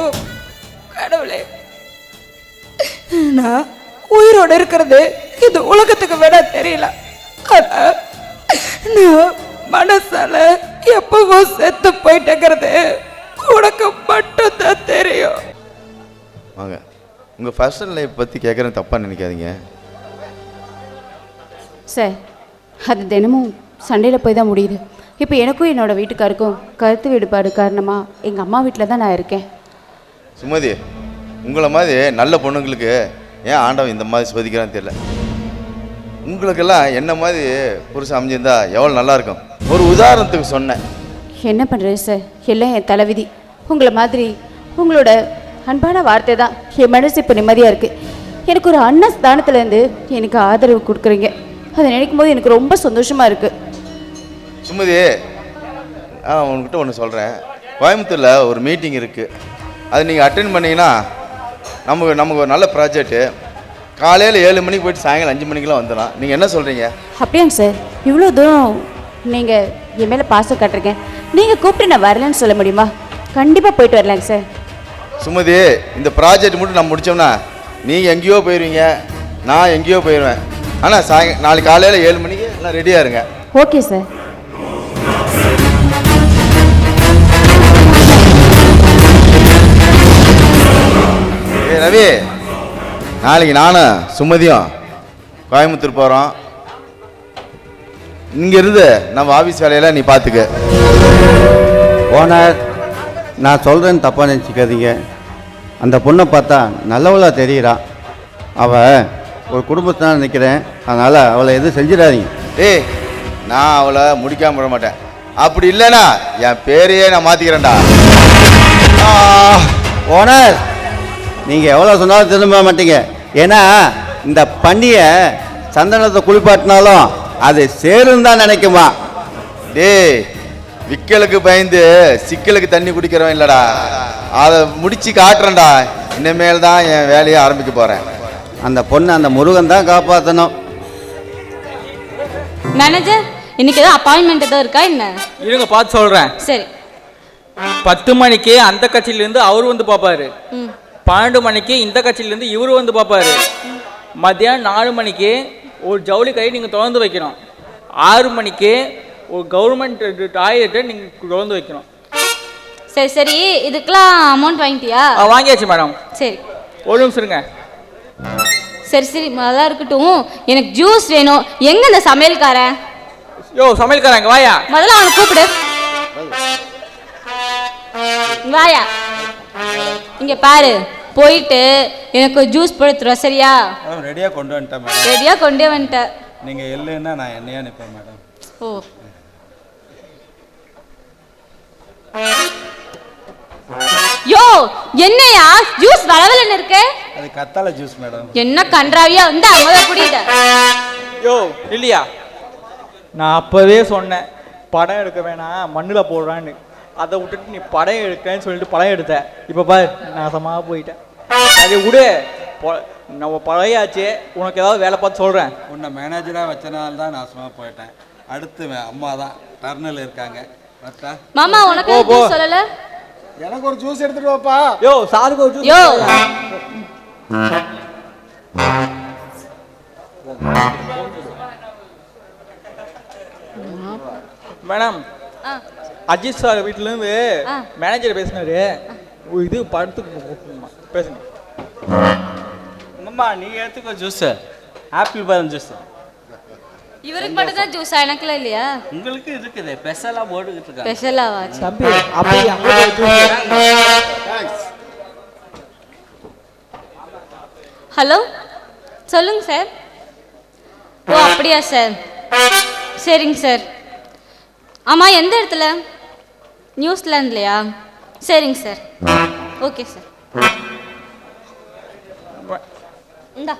கடவுளே, நான் உயிரோடு இருக்கிறது இந்த உலகத்துக்கு விட தெரியல. ஆனா நான் மனசால எப்பவோ செத்து போயிட்டேங்கிறது உனக்கு மட்டும்தான் தெரியும். வாங்க, உங்கள் பர்சனல் லைஃப் பற்றி கேட்குறேன், தப்பாக நினைக்காதீங்க. சார், அது தினமும் சண்டையில் போய் தான் முடியுது. இப்போ எனக்கும் என்னோடய வீட்டுக்காருக்கும் கருத்து வேறுபாடு காரணமாக எங்கள் அம்மா வீட்டில் தான் நான் இருக்கேன். சுமதி, உங்களை மாதிரி நல்ல பொண்ணுங்களுக்கு ஏன் ஆண்டவன் இந்த மாதிரி சோதிக்கிறான்னு தெரியல. உங்களுக்கெல்லாம் என்ன மாதிரி புருஷன் அமைஞ்சிருந்தா எவ்வளோ நல்லாயிருக்கும். ஒரு உதாரணத்துக்கு சொன்னேன். என்ன பண்ணுறது சார், எல்லாம் என் தலைவிதி. உங்களை மாதிரி உங்களோட அன்பான வார்த்தை தான் என் மனசு இப்போ நிம்மதியாக இருக்குது. எனக்கு ஒரு அண்ணன் ஸ்தானத்துலேருந்து எனக்கு ஆதரவு கொடுக்குறீங்க. அதை நினைக்கும் போது எனக்கு ரொம்ப சந்தோஷமாக இருக்குது. சுமதி, உங்ககிட்ட ஒன்று சொல்கிறேன். கோயம்புத்தூரில் ஒரு மீட்டிங் இருக்குது, அது நீங்கள் அட்டென்ட் பண்ணிங்கன்னா நமக்கு ஒரு நல்ல ப்ராஜெக்ட்டு. காலையில் 7 மணிக்கு போயிட்டு சாயங்காலம் 5 மணிக்கெலாம் வந்துடலாம். நீங்கள் என்ன சொல்கிறீங்க? அப்படியாங்க சார், இவ்வளோ தூரம் நீங்கள் என் மேலே பாசம் காட்டுறீங்க. நீங்கள் கூப்பிட்டு நான் வரலன்னு சொல்ல முடியுமா? கண்டிப்பாக போயிட்டு வரலாங்க சார். சுமதி, இந்த ப்ராஜெக்ட் மட்டும் நம்ம முடித்தோம்னா நீங்கள் எங்கேயோ போயிடுவீங்க, நான் எங்கேயோ போயிடுவேன். ஆனால் நாளைக்கு காலையில் 7 மணிக்கு எல்லாம் ரெடியாக இருங்க. Okay sir. ரவி, நாளைக்கு நானும் சுமதியும் கோயம்புத்தூர் போகிறோம். இங்கேருந்து நம்ம ஆஃபீஸ் வேலையெல்லாம் நீ பார்த்துக்க. ஓனர், நான் சொல்கிறேன்னு தப்பாக நினச்சிக்காதீங்க. அந்த பொண்ணை பார்த்தா நல்லவளாக தெரிகிறான். அவள் ஒரு குடும்பத்தினால் நிற்கிறேன், அதனால் அவளை எதுவும் செஞ்சிடாதீங்க. டேய், நான் அவளை முடிக்காமல் விட மாட்டேன். அப்படி இல்லைன்னா என் பேரையே நான் மாற்றிக்கிறேன்டா. ஓனர், நீங்கள் எவ்வளோ சொன்னாலும் திரும்ப மாட்டீங்க. ஏன்னா இந்த பண்ணியை சந்தனத்தை குளிப்பாட்டினாலும் அது சேருன்னு தான் நினைக்குமா. டேய், விக்கலுக்கு பயந்து சிக்கலுக்கு தண்ணி குடிக்கிறவன் இல்லைடா. அதை முடிச்சு காட்டுறேன்டா. இனிமேல் தான் என் வேலையை ஆரம்பிக்க போகிறேன். அந்த பொண்ணை அந்த முருகன் தான் காப்பாற்றணும். மேனேஜர், இன்னைக்கு ஏதாவது அப்பாயின்மெண்ட் ஏதாவது இருக்கா என்ன? இருங்க, பார்த்து சொல்கிறேன். சரி. 10 மணிக்கு அந்த கட்சியிலேருந்து அவர் வந்து பார்ப்பாரு. 12 மணிக்கு இந்த கட்சியிலேருந்து இவர் வந்து பார்ப்பாரு. மத்தியானம் 4 மணிக்கு ஒரு ஜவுளி கை நீங்கள் திறந்து வைக்கணும். 6 மணிக்கு ஒரு கவர்மெண்ட் டாய்லெட்டை நீங்கள் திறந்து வைக்கணும். சரி சரி, இதுக்கெல்லாம் அமௌண்ட் வாங்கிட்டியா? வாங்கியாச்சு மேடம். சரி, ஒரு நிமிஷம் இருங்க. சரி சரி, அதெல்லாம் இருக்கட்டும். எனக்கு ஜூஸ் வேணும். எங்க இந்த சமையல்காரன்? யோ, சமையல்காரங்க வாயா. முதல்ல அவனை கூப்பிடு. வாயா, இங்க பாரு. போயிட்டு எனக்கு ஜூஸ் போடுத்துருவா, சரியா? ரெடியாக கொண்டு வந்துட்டேன் மேடம். ரெடியாக கொண்டே வந்துட்டேன். நீங்கள் இல்லைன்னா நான் என்னையா நிற்பேன் மேடம். ஓ, யோ, என்னையா ஜூஸ் வளவலன்னு இருக்கு? அது கத்தாழை ஜூஸ் மேடம். என்ன கன்றாவியா வந்து அங்க புடிடா. யோ, இல்லையா, நான் அப்பவே சொன்னேன் படம் எடுக்க வேணாம், மண்ணில் போடுறான்னு. அதை விட்டுட்டு நீ படம் எடுக்கிறேன்னு சொல்லிட்டு படம் எடுத்த. இப்போ பாரு, நாசமாக போயிட்டேன். அதை விடு, நம்ம பழையாச்சு. உனக்கு ஏதாவது வேலை பார்த்து சொல்கிறேன். உன்னை மேனேஜராக வச்சனால தான் நாசமாக போயிட்டேன். அடுத்து அம்மா தான் டர்னல் இருக்காங்க. மாமா, உனக்கு ஜூஸ் சொல்லல? எனக்கு ஒரு ஜூஸ் எடுத்துட்டு வாப்பா. யோ, சாருக்கு ஒரு ஜூஸ். யோ, மேடம், அஜித் சார் வீட்டிலேருந்து மேனேஜர் பேசினாரு. இது படத்துக்கு பேசுங்க. அம்மா, நீ எடுத்துக்கோ ஜூஸ். ஆப்பிள் பாதாம் ஜூஸ். இவருக்கு மட்டும் தான் ஜூஸா? எனக்குலாம் இல்லையா? உங்களுக்கு இருக்குது, ஸ்பெஷலாக போட்டுக்கிட்டு இருக்காங்க. ஸ்பெஷலாவா? தம்பி, அப்படியே ஹலோ, சொல்லுங்க சார். ஓ, அப்படியா சார்? சரிங்க சார். ஆமாம், எந்த இடத்துல? நியூசிலாண்ட்லையா? சரிங்க சார். Okay sir. இந்தா.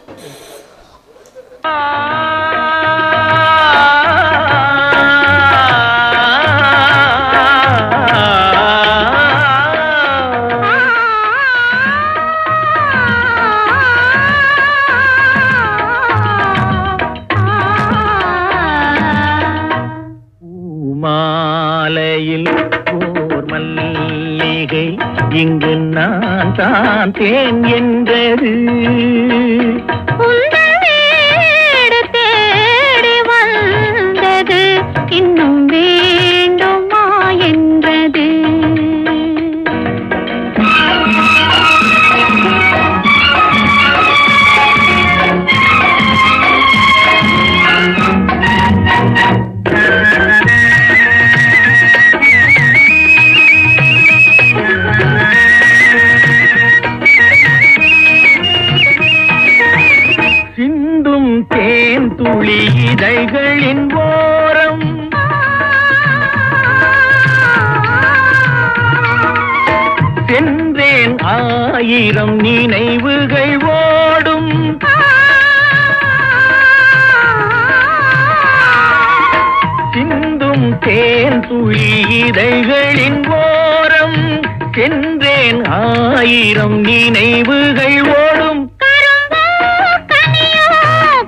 மாலையில் ஓர் மல்லிகை இங்கு நான் தான் தேன் என்றது. தேடி வந்த துளி இதழ்களின் ஓரம் சென்றேன் ஆயிரம் நினைவுகள் ஓடும் சிந்தும் தேன் துளி இதழ்களின் ஓரம் சென்றேன் ஆயிரம் நினைவுகள் ஓடும்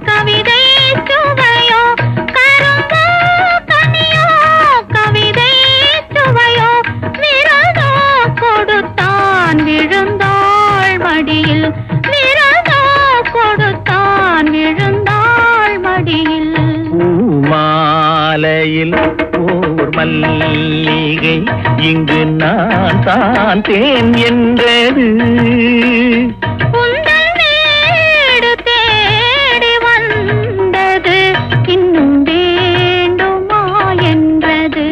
கவிதை சுவையோ கரும்போ கனியோ கவிதை சுவையோ விரதோ கொடுத்தான் விழுந்தாள் மடியில் விரதோ கொடுத்தான் விழுந்தாள் மடியில் பூமாலையில் ஓர் மல்லிகை இங்கு நான் தான் தேன் என்றது உந்தன் வீடு தேடி வந்தது இன்னும் வேண்டுமா என்றது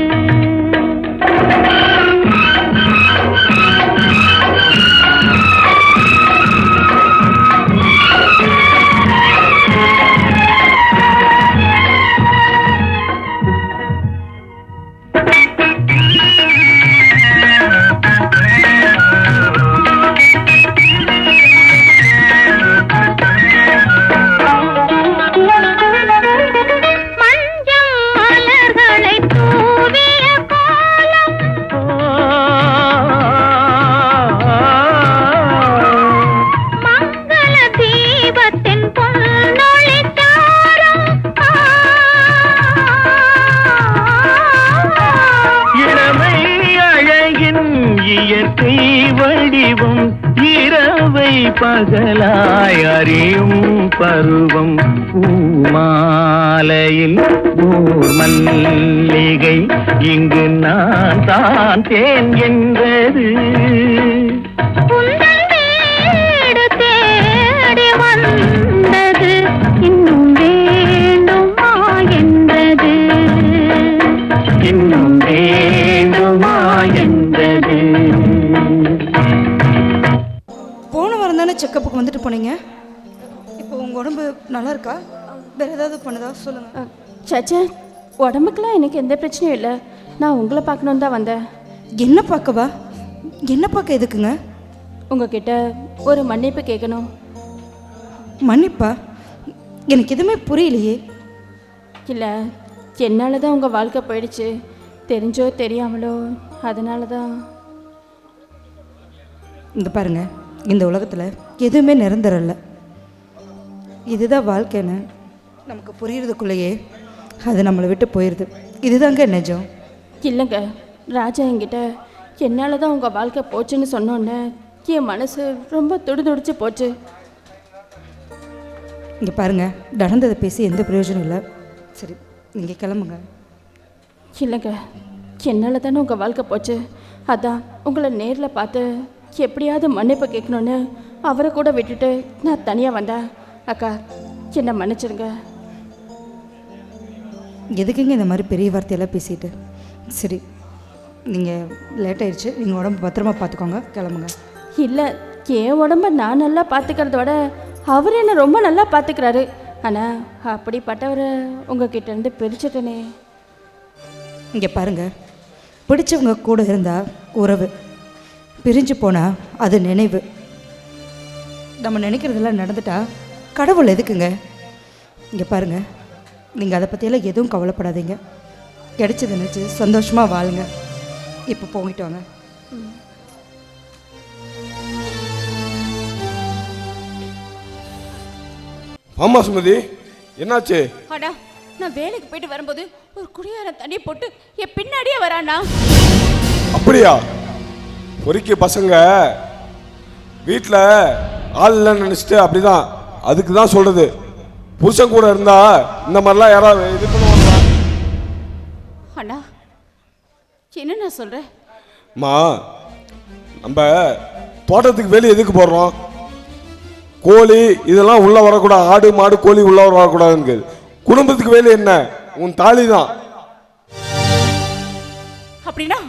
பகலாய் அறியும் பருவம் பூமாலையில் ஓர் மல்லிகை இங்கு நான் தான் தேன் என்றது உந்தன் வீடு தேடி வந்தது இன்னும் வேண்டுமா என்றது இன்னும் வேண்டுமா என்றது போன வாரம் தானே செக்கப்புக்கு வந்துட்டு போனீங்க. இப்போ உங்கள் உடம்பு நல்லா இருக்கா? வேறு ஏதாவது பண்ணுதா சொல்லுங்கள். சச்சா, உடம்புக்கெல்லாம் எனக்கு எந்த பிரச்சனையும் இல்லை. நான் உங்களை பார்க்கணுன்னு தான் வந்தேன். என்ன பார்க்கவா? என்ன பார்க்க எதுக்குங்க? உங்ககிட்ட ஒரு மன்னிப்பு கேட்கணும். மன்னிப்பா? எனக்கு எதுவுமே புரியலையே. இல்லை, என்னால் தான் உங்கள் வாழ்க்கை போயிடுச்சு. தெரிஞ்சோ தெரியாமலோ, அதனால தான். இந்த பாருங்க, இந்த உலகத்தில் எதுவுமே நிரந்தரம் இல்லை. இதுதான் வாழ்க்கைன்னு நமக்கு புரியறதுக்குள்ளேயே அது நம்மளை விட்டு போயிடுது. இதுதாங்க நிஜம். இல்லைங்க, ராஜா என்கிட்ட என்னால் தான் உங்கள் வாழ்க்கை போச்சுன்னு சொன்னோன்னே என் மனசு ரொம்ப துடிச்சு போச்சு. இங்கே பாருங்க, நடந்ததை பேசி எந்த பிரயோஜனம் இல்லை. சரி, நீங்கள் கிளம்புங்க. இல்லைங்க, என்னால் தானே உங்கள் வாழ்க்கை போச்சு. அதான் உங்களை நேரில் பார்த்து எப்படியாவது மன்னிப்பு கேட்கணுன்னு அவரை கூட விட்டுட்டு நான் தனியாக வந்தேன். அக்கா, என்னை மன்னிச்சிருங்க. எதுக்குங்க இந்த மாதிரி பெரிய வார்த்தையெல்லாம் பேசிட்டு? சரி, நீங்கள் லேட் ஆயிடுச்சு. நீங்கள் உடம்பு பத்திரமா பார்த்துக்கோங்க, கிளம்புங்க. இல்லை, என் உடம்ப நான் நல்லா பார்த்துக்கிறத விட அவர் என்னை ரொம்ப நல்லா பார்த்துக்கிறாரு. ஆனால் அப்படிப்பட்டவரை உங்ககிட்டேருந்து பிரிச்சுட்டனே. இங்கே பாருங்கள், பிடிச்சவங்க கூட இருந்தால் உறவு, பிரிஞ்சு போனால் அது நினைவு. நம்ம நினைக்கிறதெல்லாம் நடந்துட்டா கடவுள் எதுக்குங்க? இங்கே பாருங்கள், நீங்கள் அதை பற்றியெல்லாம் எதுவும் கவலைப்படாதீங்க. கிடைச்சது நினச்சி சந்தோஷமாக வாழுங்க. இப்போ போங்கிட்டு வாங்க. ஆமா சுமதி, என்னாச்சு? அடா, நான் வேலைக்கு போயிட்டு வரும்போது ஒரு குடியார தண்ணி போட்டு என் பின்னாடியே வரானா. அப்படியா? பொறிக்க பசங்க வீட்டில் ஆள் இல்லைன்னு நினச்சிட்டு அப்படிதான். அதுக்கு தான் சொல்றது, புருஷன் கூட இருந்தா இந்த மாதிரிலாம் யாராவது இது பண்ணுவாங்க. அண்ணா, என்ன நான் சொல்கிறேன்? அம்மா, நம்ம தோட்டத்துக்கு வெளியே எதுக்கு போடுறோம்? கோழி இதெல்லாம் உள்ளே வரக்கூடாது. ஆடு மாடு கோழி உள்ளே வரக்கூடாதுன்னு. குடும்பத்துக்கு வேலை என்ன? உன் தாலி தான். அப்படின்னா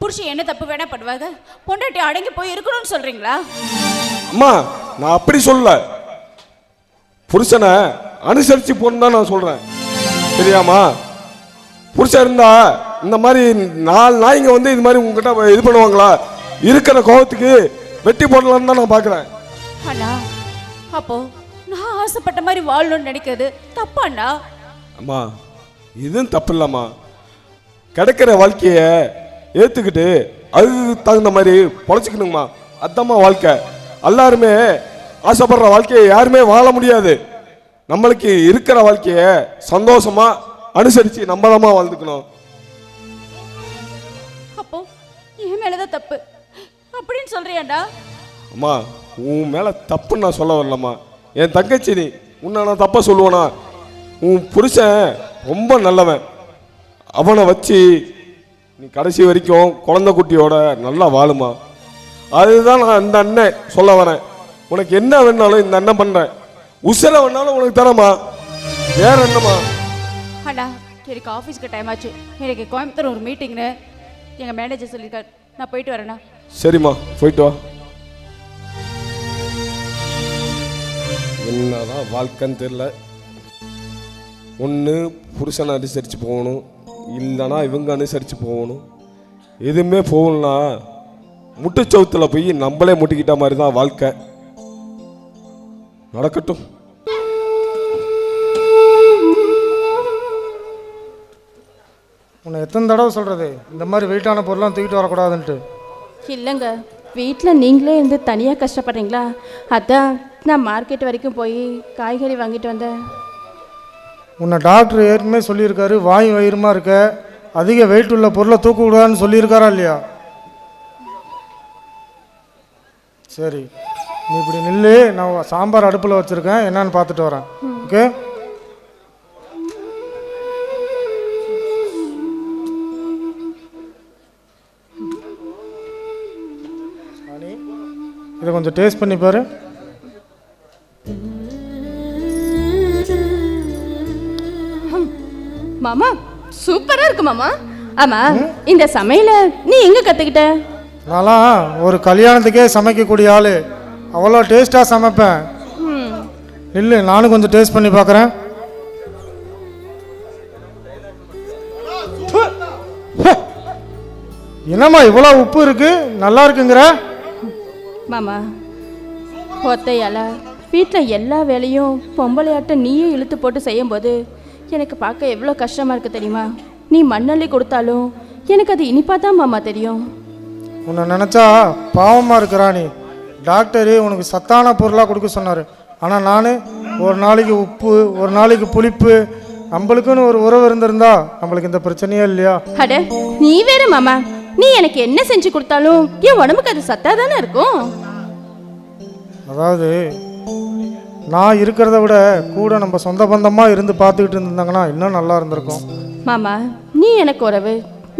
புருஷன் என்ன தப்பு வேணா பண்ணுவாங்க, பொண்டாட்டி அடங்கி போய் இருக்கணும்னு சொல்றீங்களா? அம்மா, நான் அப்படி சொல்ல. புருஷனை அனுசரித்து போகணுன்னு தான் நான் சொல்கிறேன். சரியாம்மா? புருஷன் இருந்தா இந்த மாதிரி 4 நாய்ங்க வந்து இது மாதிரி உங்ககிட்ட இது பண்ணுவாங்களா? இருக்கிற கோபத்துக்கு வெட்டி போடலான்னு தான் நான் பார்க்குறேன். அண்ணா அப்போ நான் ஆசைப்பட்ட மாதிரி வாழணும்னு நினைக்கிறது தப்பாண்ணா? அம்மா இதுவும் தப்பு இல்லைம்மா. கிடைக்கிற வாழ்க்கையை ஏற்றுக்கிட்டு அதுக்கு தகுந்த மாதிரி பொழைச்சிக்கணுங்கம்மா. அதுதாம்மா வாழ்க்கை. எல்லாருமே ஆசைப்படுற வாழ்க்கையை யாருமே வாழ முடியாது. நம்மளுக்கு இருக்கிற வாழ்க்கையை சந்தோஷமா அனுசரித்து நம்ம தாம்மா வாழ்ந்துக்கணும். அப்போ என் மேலதான் தப்பு அப்படின்னு சொல்றியாண்டா? அம்மா உன் மேலே தப்புன்னு நான் சொல்ல வரலம்மா. என் தங்கச்சி நீ உன்னை நான் தப்பாக சொல்லுவேனா? உன் புருஷன் ரொம்ப நல்லவன். அவனை வச்சு நீ கடைசி வரைக்கும் குழந்தை குட்டியோட நல்லா வாழுமா. அதுதான் நான் இந்த அண்ணன் சொல்ல வரேன். உனக்கு என்ன வேணாலும் இந்த அண்ணன் பண்ணுறேன். உசுர வேணாலும் உனக்கு தரமா. வேற என்னம்மா? அண்ணா எனக்கு ஆஃபீஸ்க்கு டைம் ஆச்சு. எனக்கு கோயம்புத்தூர் ஒரு மீட்டிங்னு எங்கள் மேனேஜர் சொல்லியிருக்காரு. நான் போயிட்டு வரேண்ணா. சரிம்மா போயிட்டு வா. என்னதான் வாழ்க்கைன்னு தெரியல. ஒன்று புருஷனை அனுசரித்து போகணும், இல்லைனா இவங்க அனுசரித்து போகணும். எதுவுமே போகணும்னா முட்டுச்சவுத்தில் போய் நம்மளே முட்டிக்கிட்ட மாதிரி தான் வாழ்க்கை. நடக்கட்டும். உன்னை எத்தனை தடவை சொல்கிறது இந்த மாதிரி வெயிட்டான பொருள்லாம் தூக்கிட்டு வரக்கூடாதுன்ட்டு? இல்லைங்க, வீட்டில் நீங்களே இருந்து தனியாக கஷ்டப்படுறீங்களா? அதான் நான் மார்க்கெட் வரைக்கும் போய் காய்கறி வாங்கிட்டு வந்தேன். உன்னை டாக்டர் ஏற்கனவே சொல்லியிருக்காரு, வாயு வயிறுமா இருக்க, அதிக வெயிட் உள்ள பொருளை தூக்கக்கூடாதுன்னு சொல்லியிருக்காரா இல்லையா? சரி நீ இப்படி நில்லு, நான் சாம்பார் அடுப்பில் வச்சுருக்கேன், என்னன்னு பார்த்துட்டு வரேன். ஓகே? இதை கொஞ்சம் டேஸ்ட் பண்ணி பாரு. மாமா சூப்பரா இருக்கு மாமா. ஆமா இந்த சமையல நீ எங்க கத்துக்கிட்ட? நான்லாம் ஒரு கல்யாணத்துக்கே சமைக்கக்கூடிய ஆளு, அவ்வளோ டேஸ்ட்டாக சமைப்பேன். இல்லை நானும் கொஞ்சம் டேஸ்ட் பண்ணி பார்க்குறேன். என்னம்மா இவ்வளோ உப்பு இருக்கு, நல்லா இருக்குங்கிற? மாமா ஒத்தையால வீட்டில் எல்லா வேலையும் பொம்பளையாட்ட நீயே இழுத்து போட்டு செய்யும்போது எனக்கு பார்க்க எவ்வளோ கஷ்டமாக இருக்குது தெரியுமா? நீ மண்ணள்ளி கொடுத்தாலும் எனக்கு அது இனிப்பாக தான் மாமா தெரியும். உன்னை நினச்சா பாவமாக இருக்கிறா நீ. டாக்டரு உனக்கு சத்தான பொருளாக கொடுக்க சொன்னார். ஆனால் நான் ஒரு நாளைக்கு உப்பு, ஒரு நாளைக்கு புளிப்பு, நம்மளுக்குன்னு ஒரு உறவு இருந்திருந்தா நம்மளுக்கு இந்த பிரச்சனையே இல்லையா? அட நீ வேறு மாமா, நீ எனக்கு என்ன செஞ்சு கொடுத்தாலும் என் உடம்புக்கு அது சத்தா தானே இருக்கும். அதாவது நான் இருக்கிறத விட கூட நம்ம சொந்த பந்தமாக இருந்து பார்த்துக்கிட்டு இருந்தாங்கன்னா இன்னும் நல்லா இருந்திருக்கும். மாமா நீ எனக்கு உறவு,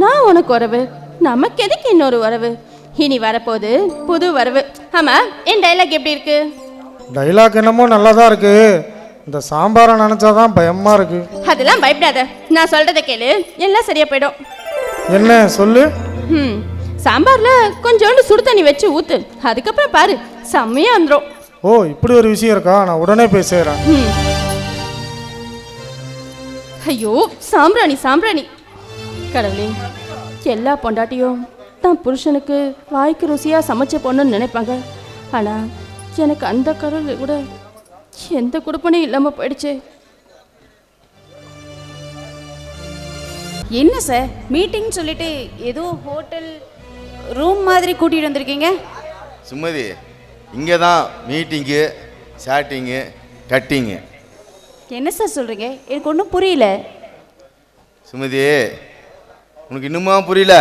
நான் உனக்கு உறவு, நமக்கு எதுக்கு இன்னொரு உறவு? இனி வரப்போது புது உறவு. ஆமா என் டைலாக் எப்படி இருக்கு? டைலாக் என்னமோ நல்லா தான் இருக்கு. இந்த சாம்பாரை நினச்சாதான் பயமாக இருக்கு. அதெல்லாம் பயப்படாத, நான் சொல்றதை கேளு, எல்லாம் சரியா போயிடும். என்ன சொல்லு? சாம்பார்ல கொஞ்சோண்டு சுடு தண்ணி வச்சு ஊத்து, அதுக்கப்புறம் பாரு செம்மையா வந்துடும். ஓ இப்படி ஒரு விஷயம் இருக்கா? நான் உடனே போய் செய்கிறேன். ஐயோ சாம்பிராணி சாம்பிராணி. கடவுளே, எல்லா பொண்டாட்டியும் தான் புருஷனுக்கு வாய்க்கு ருசியாக சமைச்ச பொண்ணுன்னு நினைப்பாங்க. ஆனால் எனக்கு அந்த கடவுள் கூட எந்த குடுப்பனையும் இல்லாமல் போயிடுச்சு. என்ன சார் மீட்டிங் சொல்லிட்டு ஏதோ ஹோட்டல் ரூம் மாதிரி கூட்டிகிட்டு வந்திருக்கீங்க? சுமதி இங்கே தான் மீட்டிங்கு, சாட்டிங்கு, கட்டிங்கு. என்ன சார் சொல்கிறீங்க? எனக்கு ஒன்றும் புரியல. சுமதி உனக்கு இன்னுமா புரியல?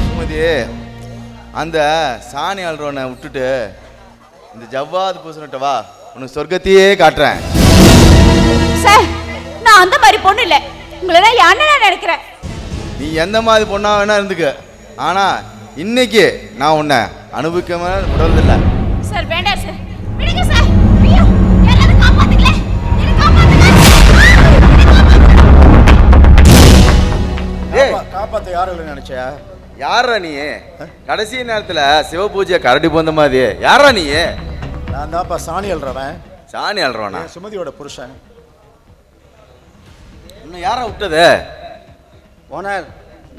சுமதி அந்த சாணி ஆள்றவனை விட்டுட்டு இந்த ஜவ்வாது பூசணிட்ட வா, உனக்கு சொர்க்கத்தையே காட்டுறேன். சார் நான் அந்த மாதிரி பொண்ணு இல்லை, உங்களை தான் என் அண்ணனா நினைக்கிறேன். நீ எந்த மாதிரி பொண்ணா வேணா இருந்துக்க, ஆனால் இன்னைக்கு நான் உன்னை அனுபவிக்க விடுறதில்லை. சார் வேண்டாம் சார், விடுங்க சார். ஐயோ யாராவது காப்பாத்துங்களே, என்ன காப்பாத்துங்க. காப்பாற்ற யாரும் இல்லை நினைச்சா? யாரா நீ? கடைசி நேரத்தில் சிவ பூஜை கரடி போந்த மாதிரி யாரா நீ? நான் தான்ப்பா சாணி அல்றவன். சாணி அல்றவானா? சுமதியோட புருஷன். இன்னும் யாரா விட்டது? ஓனர்,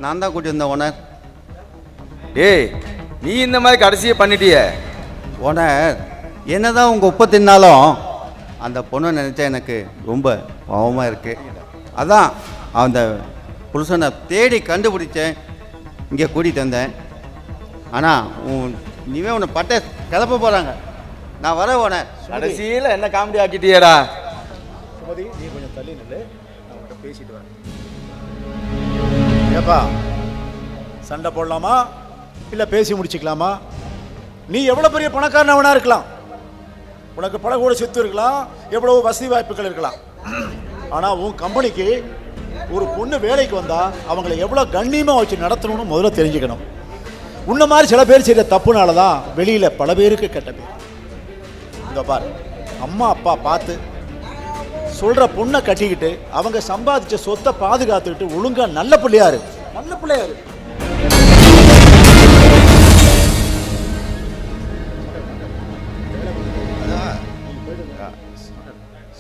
நான் தான் கூட்டி வந்தேன் ஓனர். டேய், நீ இந்த மாதிரி கடைசியே பண்ணிட்டியே. ஓனர், என்னதான் உங்கள் உப்பை தின்னாலும் அந்த பொண்ணை நினச்சா எனக்கு ரொம்ப பாவமாக இருக்குது. அதான் அந்த புருஷனை தேடி கண்டுபிடிச்சேன், இங்கே கூட்டிகிட்டு வந்தேன். ஆனால் இனிமே உன்னை பட்டை கிளப்ப போகிறாங்க. நான் வரேன் ஓனர். கடைசியில் என்ன காமெடி ஆக்கிட்டியடா? சுமதி, நீ கொஞ்சம் தள்ளி நில்லு, நான் உங்கள்கிட்ட பேசிட்டு வரேன். ஏப்பா, சண்டை போடலாமா இல்லை பேசி முடிச்சுக்கலாமா? நீ எவ்வளோ பெரிய பணக்காரனவனா இருக்கலாம், உனக்கு பல கூட சொத்து இருக்கலாம், எவ்வளோ வசதி வாய்ப்புகள் இருக்கலாம். ஆனால் உன் கம்பெனிக்கு ஒரு பொண்ணு வேலைக்கு வந்தால் அவங்கள எவ்வளோ கண்ணியமாக வச்சு நடத்தணும்னு முதல்ல தெரிஞ்சுக்கணும். உன்ன மாதிரி சில பேர் செய்கிற தப்புனால தான் வெளியில் பல பேருக்கு கெட்ட பேர். இந்த பார், அம்மா அப்பா பார்த்து சொல்கிற பொண்ணை கட்டிக்கிட்டு அவங்க சம்பாதிச்ச சொத்தை பாதுகாத்துக்கிட்டு ஒழுங்காக நல்ல பிள்ளையாரு, நல்ல பிள்ளையாரு.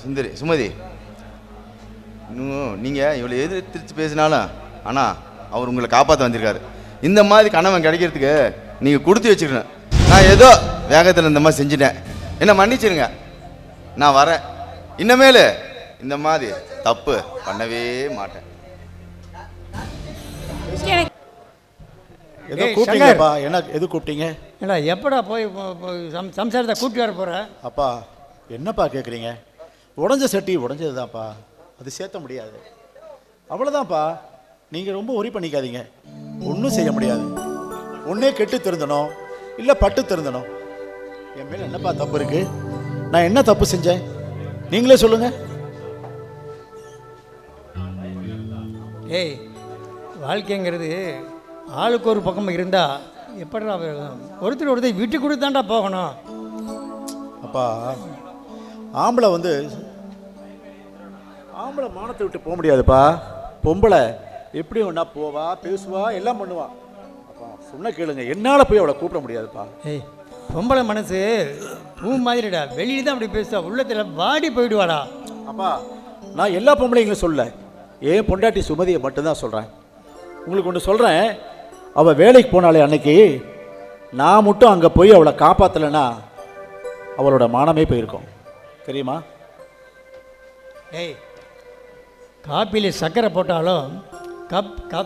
சுந்தரி, சுமதி, இன்னும் நீங்கள் இவ்வளோ எதிர்த்து பேசினாலும் ஆனால் அவர் உங்களை காப்பாற்ற வந்திருக்காரு. இந்த மாதிரி கணவன் கிடைக்கிறதுக்கு நீங்கள் கொடுத்து வச்சுக்கணும். நான் ஏதோ வேகத்தில் இந்த மாதிரி செஞ்சுட்டேன், என்ன மன்னிச்சிருங்க. நான் வரேன், இன்னமேலு இந்த மாதிரி தப்பு பண்ணவே மாட்டேன். எது கூப்பிட்டீங்கப்பா? என்ன எது கூப்பிட்டீங்க? ஏன்னா எப்படா போய் சம்சாரத்தை கூட்டி வர போகிற? அப்பா, என்னப்பா கேட்குறீங்க? உடஞ்ச சட்டி உடஞ்சது தான்ப்பா, அது சேர்த்த முடியாது, அவ்வளோதான்ப்பா. நீங்கள் ரொம்ப ஒரி பண்ணிக்காதீங்க, ஒன்றும் செய்ய முடியாது. ஒன்றே கெட்டு திருந்தணும், இல்லை பட்டு திருந்தணும். என் மேலே என்னப்பா தப்பு இருக்கு? நான் என்ன தப்பு செஞ்சேன் நீங்களே சொல்லுங்க. ஏய், வாழ்க்கைங்கிறது ஆளுக்கு ஒரு பக்கம் இருந்தால் எப்படா ஒருத்தர் ஒருத்தர் விட்டு கொடுத்து தான்டா போகணும். அப்பா, ஆம்பளை ஆம்பளை மானத்தை விட்டு போக முடியாதுப்பா. பொம்பளை எப்படி ஒன்றா போவா, பேசுவா, எல்லாம் பண்ணுவா. அப்பா சொன்ன கேளுங்க, என்னால் போய் அவளை கூப்பிட முடியாதுப்பா. ஏய், பொம்பளை மனசு பூ மாதிரிடா, வெளியே தான் அப்படி பேசுவா, உள்ளத்தில் வாடி போயிடுவாடா. அப்பா, நான் எல்லா பொம்பளைங்களும் சொல்ல, ஏன் பொண்டாட்டி சுமதியை மட்டும்தான் சொல்கிறேன். உங்களுக்கு ஒன்று சொல்கிறேன், அவள் வேலைக்கு போனாலே அன்னைக்கு நான் மட்டும் அங்கே போய் அவளை காப்பாற்றலைன்னா அவளோட மானமே போயிருக்கும், தெரியுமா? ஏய், காப்பியில் சர்க்கரை போட்டாலும்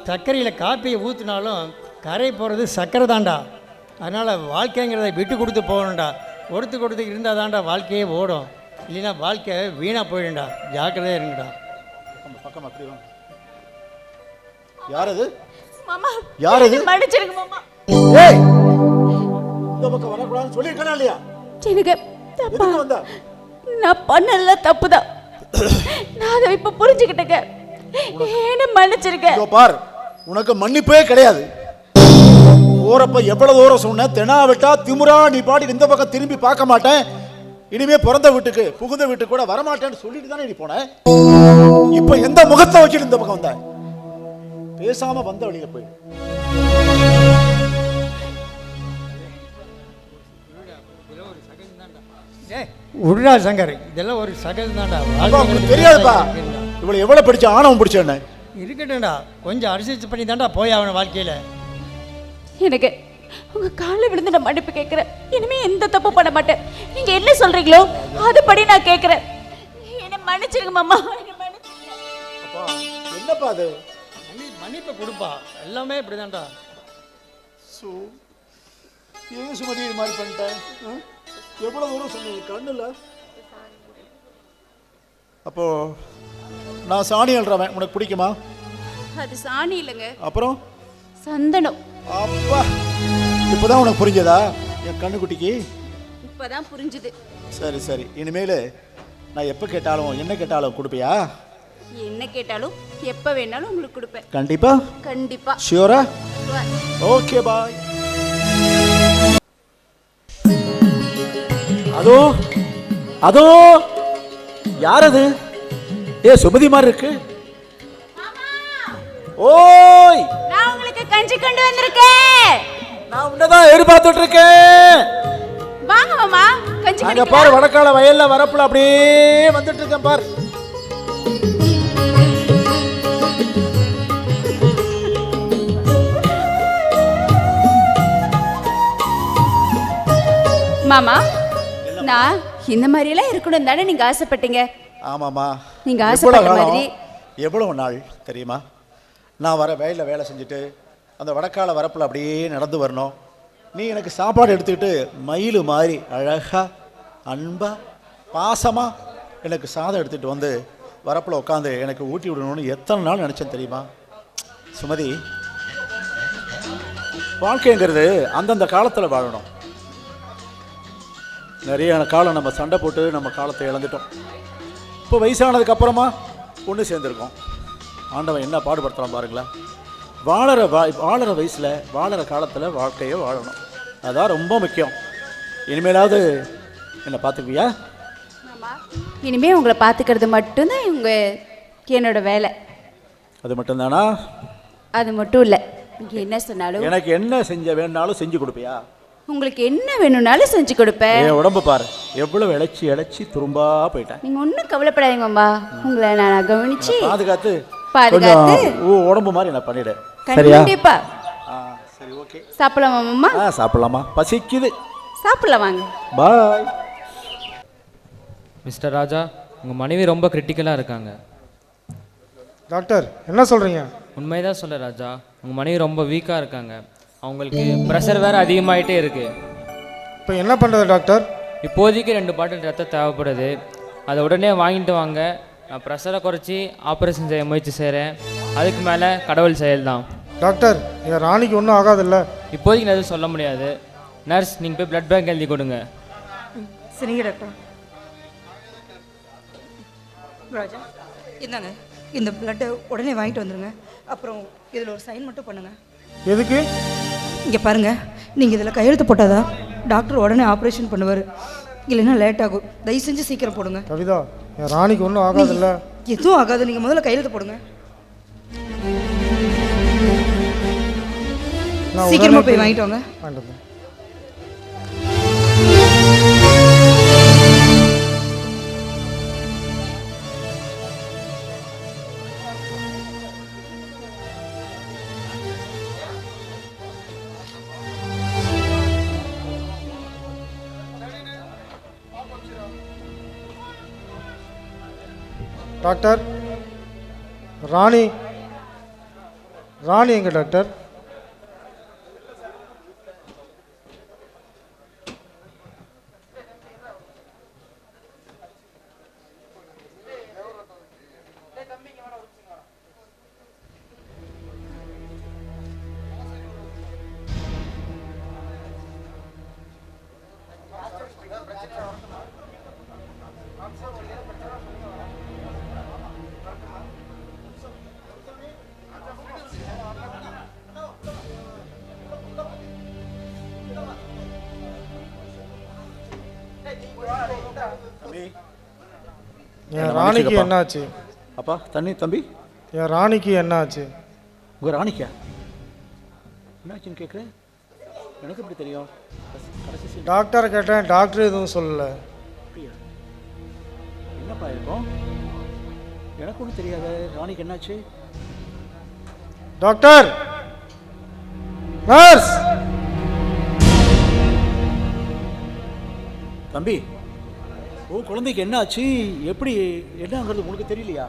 சர்க்கரையில் காப்பியை ஊற்றினாலும் கரை போகிறது சர்க்கரை தான்டா. அதனால் வாழ்க்கைங்கிறத விட்டு கொடுத்து போகணும்டா. கொடுத்து இருந்தால் தான்டா வாழ்க்கையே ஓடும், இல்லைன்னா வாழ்க்கை வீணாக போயிடும்டா. ஜாக்கிரதையாக இருங்கடா. பக்கம் அப்படி வாங்க. யார் அது? மாமா, யார் அது? மன்னிச்சிருங்க மாமா. ஏய், இந்த பக்கம் வரக்கூடாதுன்னு சொல்லியிருக்கேனா இல்லையா? எனக்கு எதுக்கு வந்தா? நான் பண்ணல தப்புதான், நான் அதை இப்ப புரிஞ்சுக்கிட்டேங்க. என்ன மன்னிச்சிருங்க. இதோ பார், உனக்கு மன்னிப்பே கிடையாது. போறப்ப எவ்வளவு தூரம் சொன்ன, தெனா விட்டா திமுறா நீ பாடி இந்த பக்கம் திரும்பி பார்க்க மாட்டேன், இனிமே பிறந்த வீட்டுக்கு புகுந்த வீட்டுக்கு கூட வரமாட்டேன்னு சொல்லிட்டு தானே நீ போன. இப்ப எந்த முகத்தை வச்சுட்டு இந்த பக்கம் வந்த? பேசாம வந்த வழியில போய் உருடா சங்கர், இதெல்லாம் ஒரு சகல் தான்டா. உங்களுக்கு தெரியாதுப்பா, இவ்வளவு எவ்வளவு படிச்ச ஆணவம் பிடிச்ச என்ன இருக்கட்டும்டா, கொஞ்சம் அரிசி பண்ணி தான்டா போய் அவன வாழ்க்கையில. எனக்கு உங்க காலில் விழுந்து நான் மன்னிப்பு கேட்கிறேன். இனிமே எந்த தப்பு பண்ண மாட்டேன். நீங்க என்ன சொல்றீங்களோ அதுபடி நான் கேட்கிறேன். என்ன மன்னிச்சிருங்க மாமா. என்னப்பா அது? மன்னிப்பை கொடுப்பா, எல்லாமே இப்படிதான்டா. ஏன் சுமதி இது மாதிரி பண்ணிட்டேன்? எவ்வளவு தூரம் சொன்னீங்க கண்ணுல? அப்போ நான் சாணி அல்றவன், உனக்கு பிடிக்குமா? அது சாணி இல்லைங்க, அப்புறம் சந்தனம். அப்பா, இப்போதான் உனக்கு புரிஞ்சதா என் கண்ணுக்குட்டிக்கு? இப்பதான் புரிஞ்சுது. சரி சரி, இனிமேல் நான் எப்போ கேட்டாலும் என்ன கேட்டாலும் கொடுப்பியா? என்ன கேட்டாலும் எப்ப வேணாலும் உங்களுக்கு கொடுப்பேன். கண்டிப்பா? கண்டிப்பா. ஷியோரா? Okay bye. அதோ அதோ யார் அது? ஏ சுமதி மாதிரி இருக்கு. ஓய், நான் உங்களுக்கு கஞ்சி கொண்டு வந்திருக்கேன். நான் உன்னதான் எதிர்பார்த்துட்டு இருக்கேன். வாங்க மாமா, பஞ்சு அங்க கிடைக்கல. பாரு வடக்கால வயல்ல வரப்புல அப்படியே வந்துட்டு இருக்கேன் பாரு. மாமா, நான் இந்த மாதிரி எல்லாம் இருக்கணும் தானே நீங்க ஆசைப்பட்டீங்க? ஆமாம்மா. நீங்க ஆசைப்பட்ட மாதிரி எவ்வளவு நாள் தெரியுமா நான் வர வயலில் வேலை செஞ்சுட்டு அந்த வடக்கால வரப்பில் அப்படியே நடந்து வரணும். நீ எனக்கு சாப்பாடு எடுத்துக்கிட்டு மயில் மாதிரி அழகா அன்பா பாசமா எனக்கு சாதம் எடுத்துகிட்டு வந்து வரப்பில் உட்காந்து எனக்கு ஊட்டி விடணும்னு எத்தனை நாள் நினச்சேன் தெரியுமா சுமதி. வாழ்க்கைங்கிறது அந்தந்த காலத்தில் வாழணும். நிறைய காலம் நம்ம சண்டை போட்டு நம்ம காலத்தை இழந்துட்டோம். இப்போ வயசானதுக்கு அப்புறமா ஒன்று சேர்ந்துருக்கோம். ஆண்டவன் என்ன பாடுபடுத்தலாம் பாருங்களேன். வாழற வயசில் வாழற காலத்தில் வாழ்க்கையை வாழணும். அதான் ரொம்ப முக்கியம். இனிமேலாவது என்னை பார்த்துக்குவியா? இனிமே உங்களை பார்த்துக்கிறது மட்டும்தான் என்னோட வேலை. அது மட்டும்தானா? அது மட்டும் இல்லை, நீங்கள் என்ன சொன்னாலும் எனக்கு என்ன வேணும்னாலும் செஞ்சு கொடுப்பியா? உங்களுக்கு என்ன வேணும்னாலும் செஞ்சு கொடுப்பேன். என் உடம்பு பாரு எவ்வளவு இழைச்சி துரும்பா போயிட்டேன். நீங்க ஒன்றும் கவலைப்படாதீங்க மாமா, உங்களை நான் கவனிச்சு பாதுகாத்து உடம்பு மாதிரி நான் பண்ணிடு. கண்டிப்பா. சரி ஓகே. சாப்பிடலாமா மாமா? சாப்பிடலாமா, பசிக்குது. சாப்பிடலாம் வாங்க. பாய். மிஸ்டர் ராஜா, உங்கள் மனைவி ரொம்ப கிரிட்டிக்கலாக இருக்காங்க. டாக்டர் என்ன சொல்கிறீங்க? உண்மைதான் சொல்ல ராஜா, உங்கள் மனைவி ரொம்ப வீக்காக இருக்காங்க. அவங்களுக்கு ப்ரெஷர் வேறு அதிகமாகிட்டே இருக்குது. இப்போ என்ன பண்ணுறது டாக்டர்? இப்போதைக்கு 2 பாட்டில் ரத்தம் தேவைப்படுது. அதை உடனே வாங்கிட்டு வாங்க. நான் ப்ரெஷரை குறைச்சி ஆப்ரேஷன் செய்ய முயற்சி செய்கிறேன். அதுக்கு மேலே கடவுள் செயல் தான். டாக்டர் என் ராணிக்கு ஒன்றும் ஆகாதில்ல? இப்போதைக்கு நான் எதுவும் சொல்ல முடியாது. நர்ஸ், நீங்கள் போய் பிளட் பேங்க் எழுதி கொடுங்க. சரிங்க டாக்டர். ராஜா இந்தாங்க, இந்த பிளட்டை உடனே வாங்கிட்டு வந்துடுங்க. அப்புறம் இதில் ஒரு சைன் மட்டும் பண்ணுங்கள். எதுக்கு? இங்கே பாருங்கள், நீங்கள் இதில் கையெழுத்து போட்டாதான் டாக்டர் உடனே ஆப்ரேஷன் பண்ணுவார். இல்லைன்னா லேட் ஆகும். தயவு செஞ்சு சீக்கிரம் போடுங்க. கவிதா, என் ராணிக்கு ஒன்றும் ஆகாதில்ல? எதுவும் ஆகாது. நீங்கள் முதல்ல கையெழுத்து போடுங்க. சீக்கிரமாக போய் வாங்கிட்டு வாங்க. டாக்டர், ராணி எங்க டாக்டர்? என் ராணிக்கு என்ன ஆச்சு? அப்பா தண்ணி தம்பி. என் ராணிக்கு என்ன ஆச்சு? உங்கள் ராணிக்கா என்னாச்சுன்னு கேட்குறேன். எனக்கு எப்படி தெரியும்? டாக்டரை கேட்டேன், டாக்டர் எதுவும் சொல்லலை. என்னப்பா இருக்கும்? எனக்கு ஒன்றும் தெரியாத. ராணிக்கு என்னாச்சு? Doctor, nurse. தம்பி, குழந்தைக்கு என்ன ஆச்சு, எப்படி என்னங்கிறது உங்களுக்கு தெரியலையா?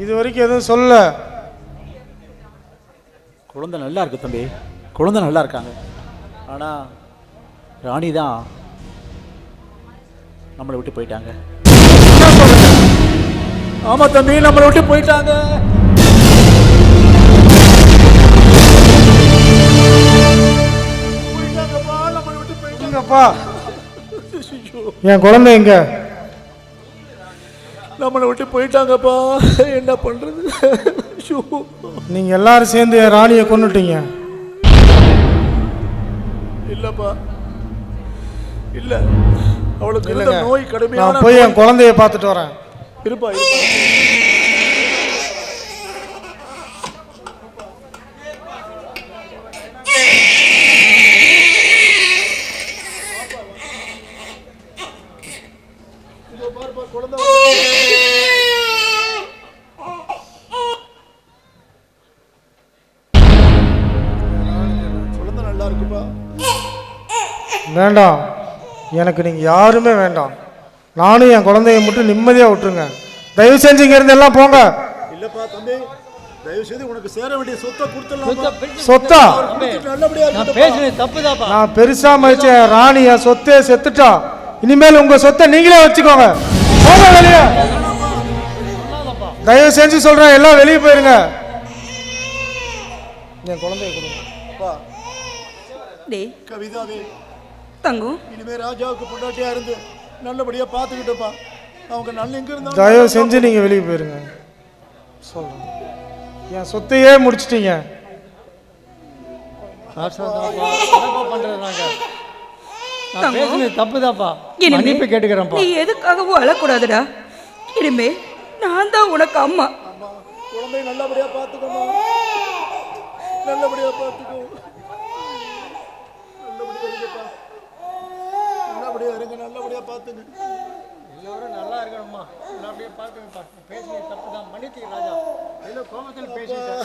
இது வரைக்கும் எதுவும் சொல்ல. குழந்தை நல்லா இருக்கு தம்பி, குழந்தை நல்லா இருக்காங்க. ஆனால் ராணி தான் நம்மளை விட்டு போயிட்டாங்க. ஆமா தம்பி, நம்மளை விட்டு போயிட்டாங்க. என் குழந்தை எங்க? நம்மளை விட்டு போயிட்டாங்கப்பா. என்ன பண்றது? நீங்க எல்லாரும் சேர்ந்து என் ராணியை கொன்னுட்டீங்க. இல்லப்பா, இல்ல, அவளுக்கு இருந்த நோய் கடுமையான. நான் போய் என் குழந்தைய பார்த்துட்டு வரேன். இருப்பா. வேண்டாம், எனக்கு நீங்கள் யாருமே வேண்டாம். நானும் என் குழந்தைய மட்டும் நிம்மதியாக விட்டுருங்க. தயவு செஞ்சு இங்கேருந்து எல்லாம் போங்க. இல்லப்பா தம்பி, தயவு செய்து உனக்கு சேர வேண்டிய சொத்தை கொடுத்துடலாம். சொத்தா? தப்புதாப்பா. நான் பெருசா மதிச்ச ராணி என் சொத்தே செத்துட்டா. இனிமேல் உங்க சொத்தை நீங்களே வச்சுக்கோங்க. போங்க வெளியே. தயவு செஞ்சு சொல்றேன், எல்லாம் வெளியே போயிருங்க. என் குழந்தைய கொடுங்க. டேய் கவிதாவே, தங்கம், இனிமே ராஜாவுக்கு பொண்டாட்டியா இருந்து நல்லபடியா பாத்துக்கிட்டப்பா. அவங்க நல்ல எங்க இருந்தா தயவு செஞ்சு நீங்க வெளியே போயிருங்க. சொல்றேன், என் சொத்தையே முடிச்சிட்டீங்க. தப்புதாப்பா. மன்னிப்பு கேட்டுக்கிறேன்ப்பா. நீ எதுக்காகவும் அழக்கூடாதுடா. இனிமே நான் தான் உனக்கு அம்மா. குழந்தை நல்லபடியா பாத்துக்கோமா, நல்லபடியா பாத்துக்கோ. நல்லபடியா இருங்கப்பா, நல்லபடியா இருங்க, நல்லபடியா பாத்துங்க. எல்லாரும் நல்லா இருக்கணும்மா, நல்லபடியா பாத்துங்கப்பா. பேசுனது தப்புதான், மன்னிச்சு ராஜா. ஏதோ கோபத்தில் பேசிட்டேன்.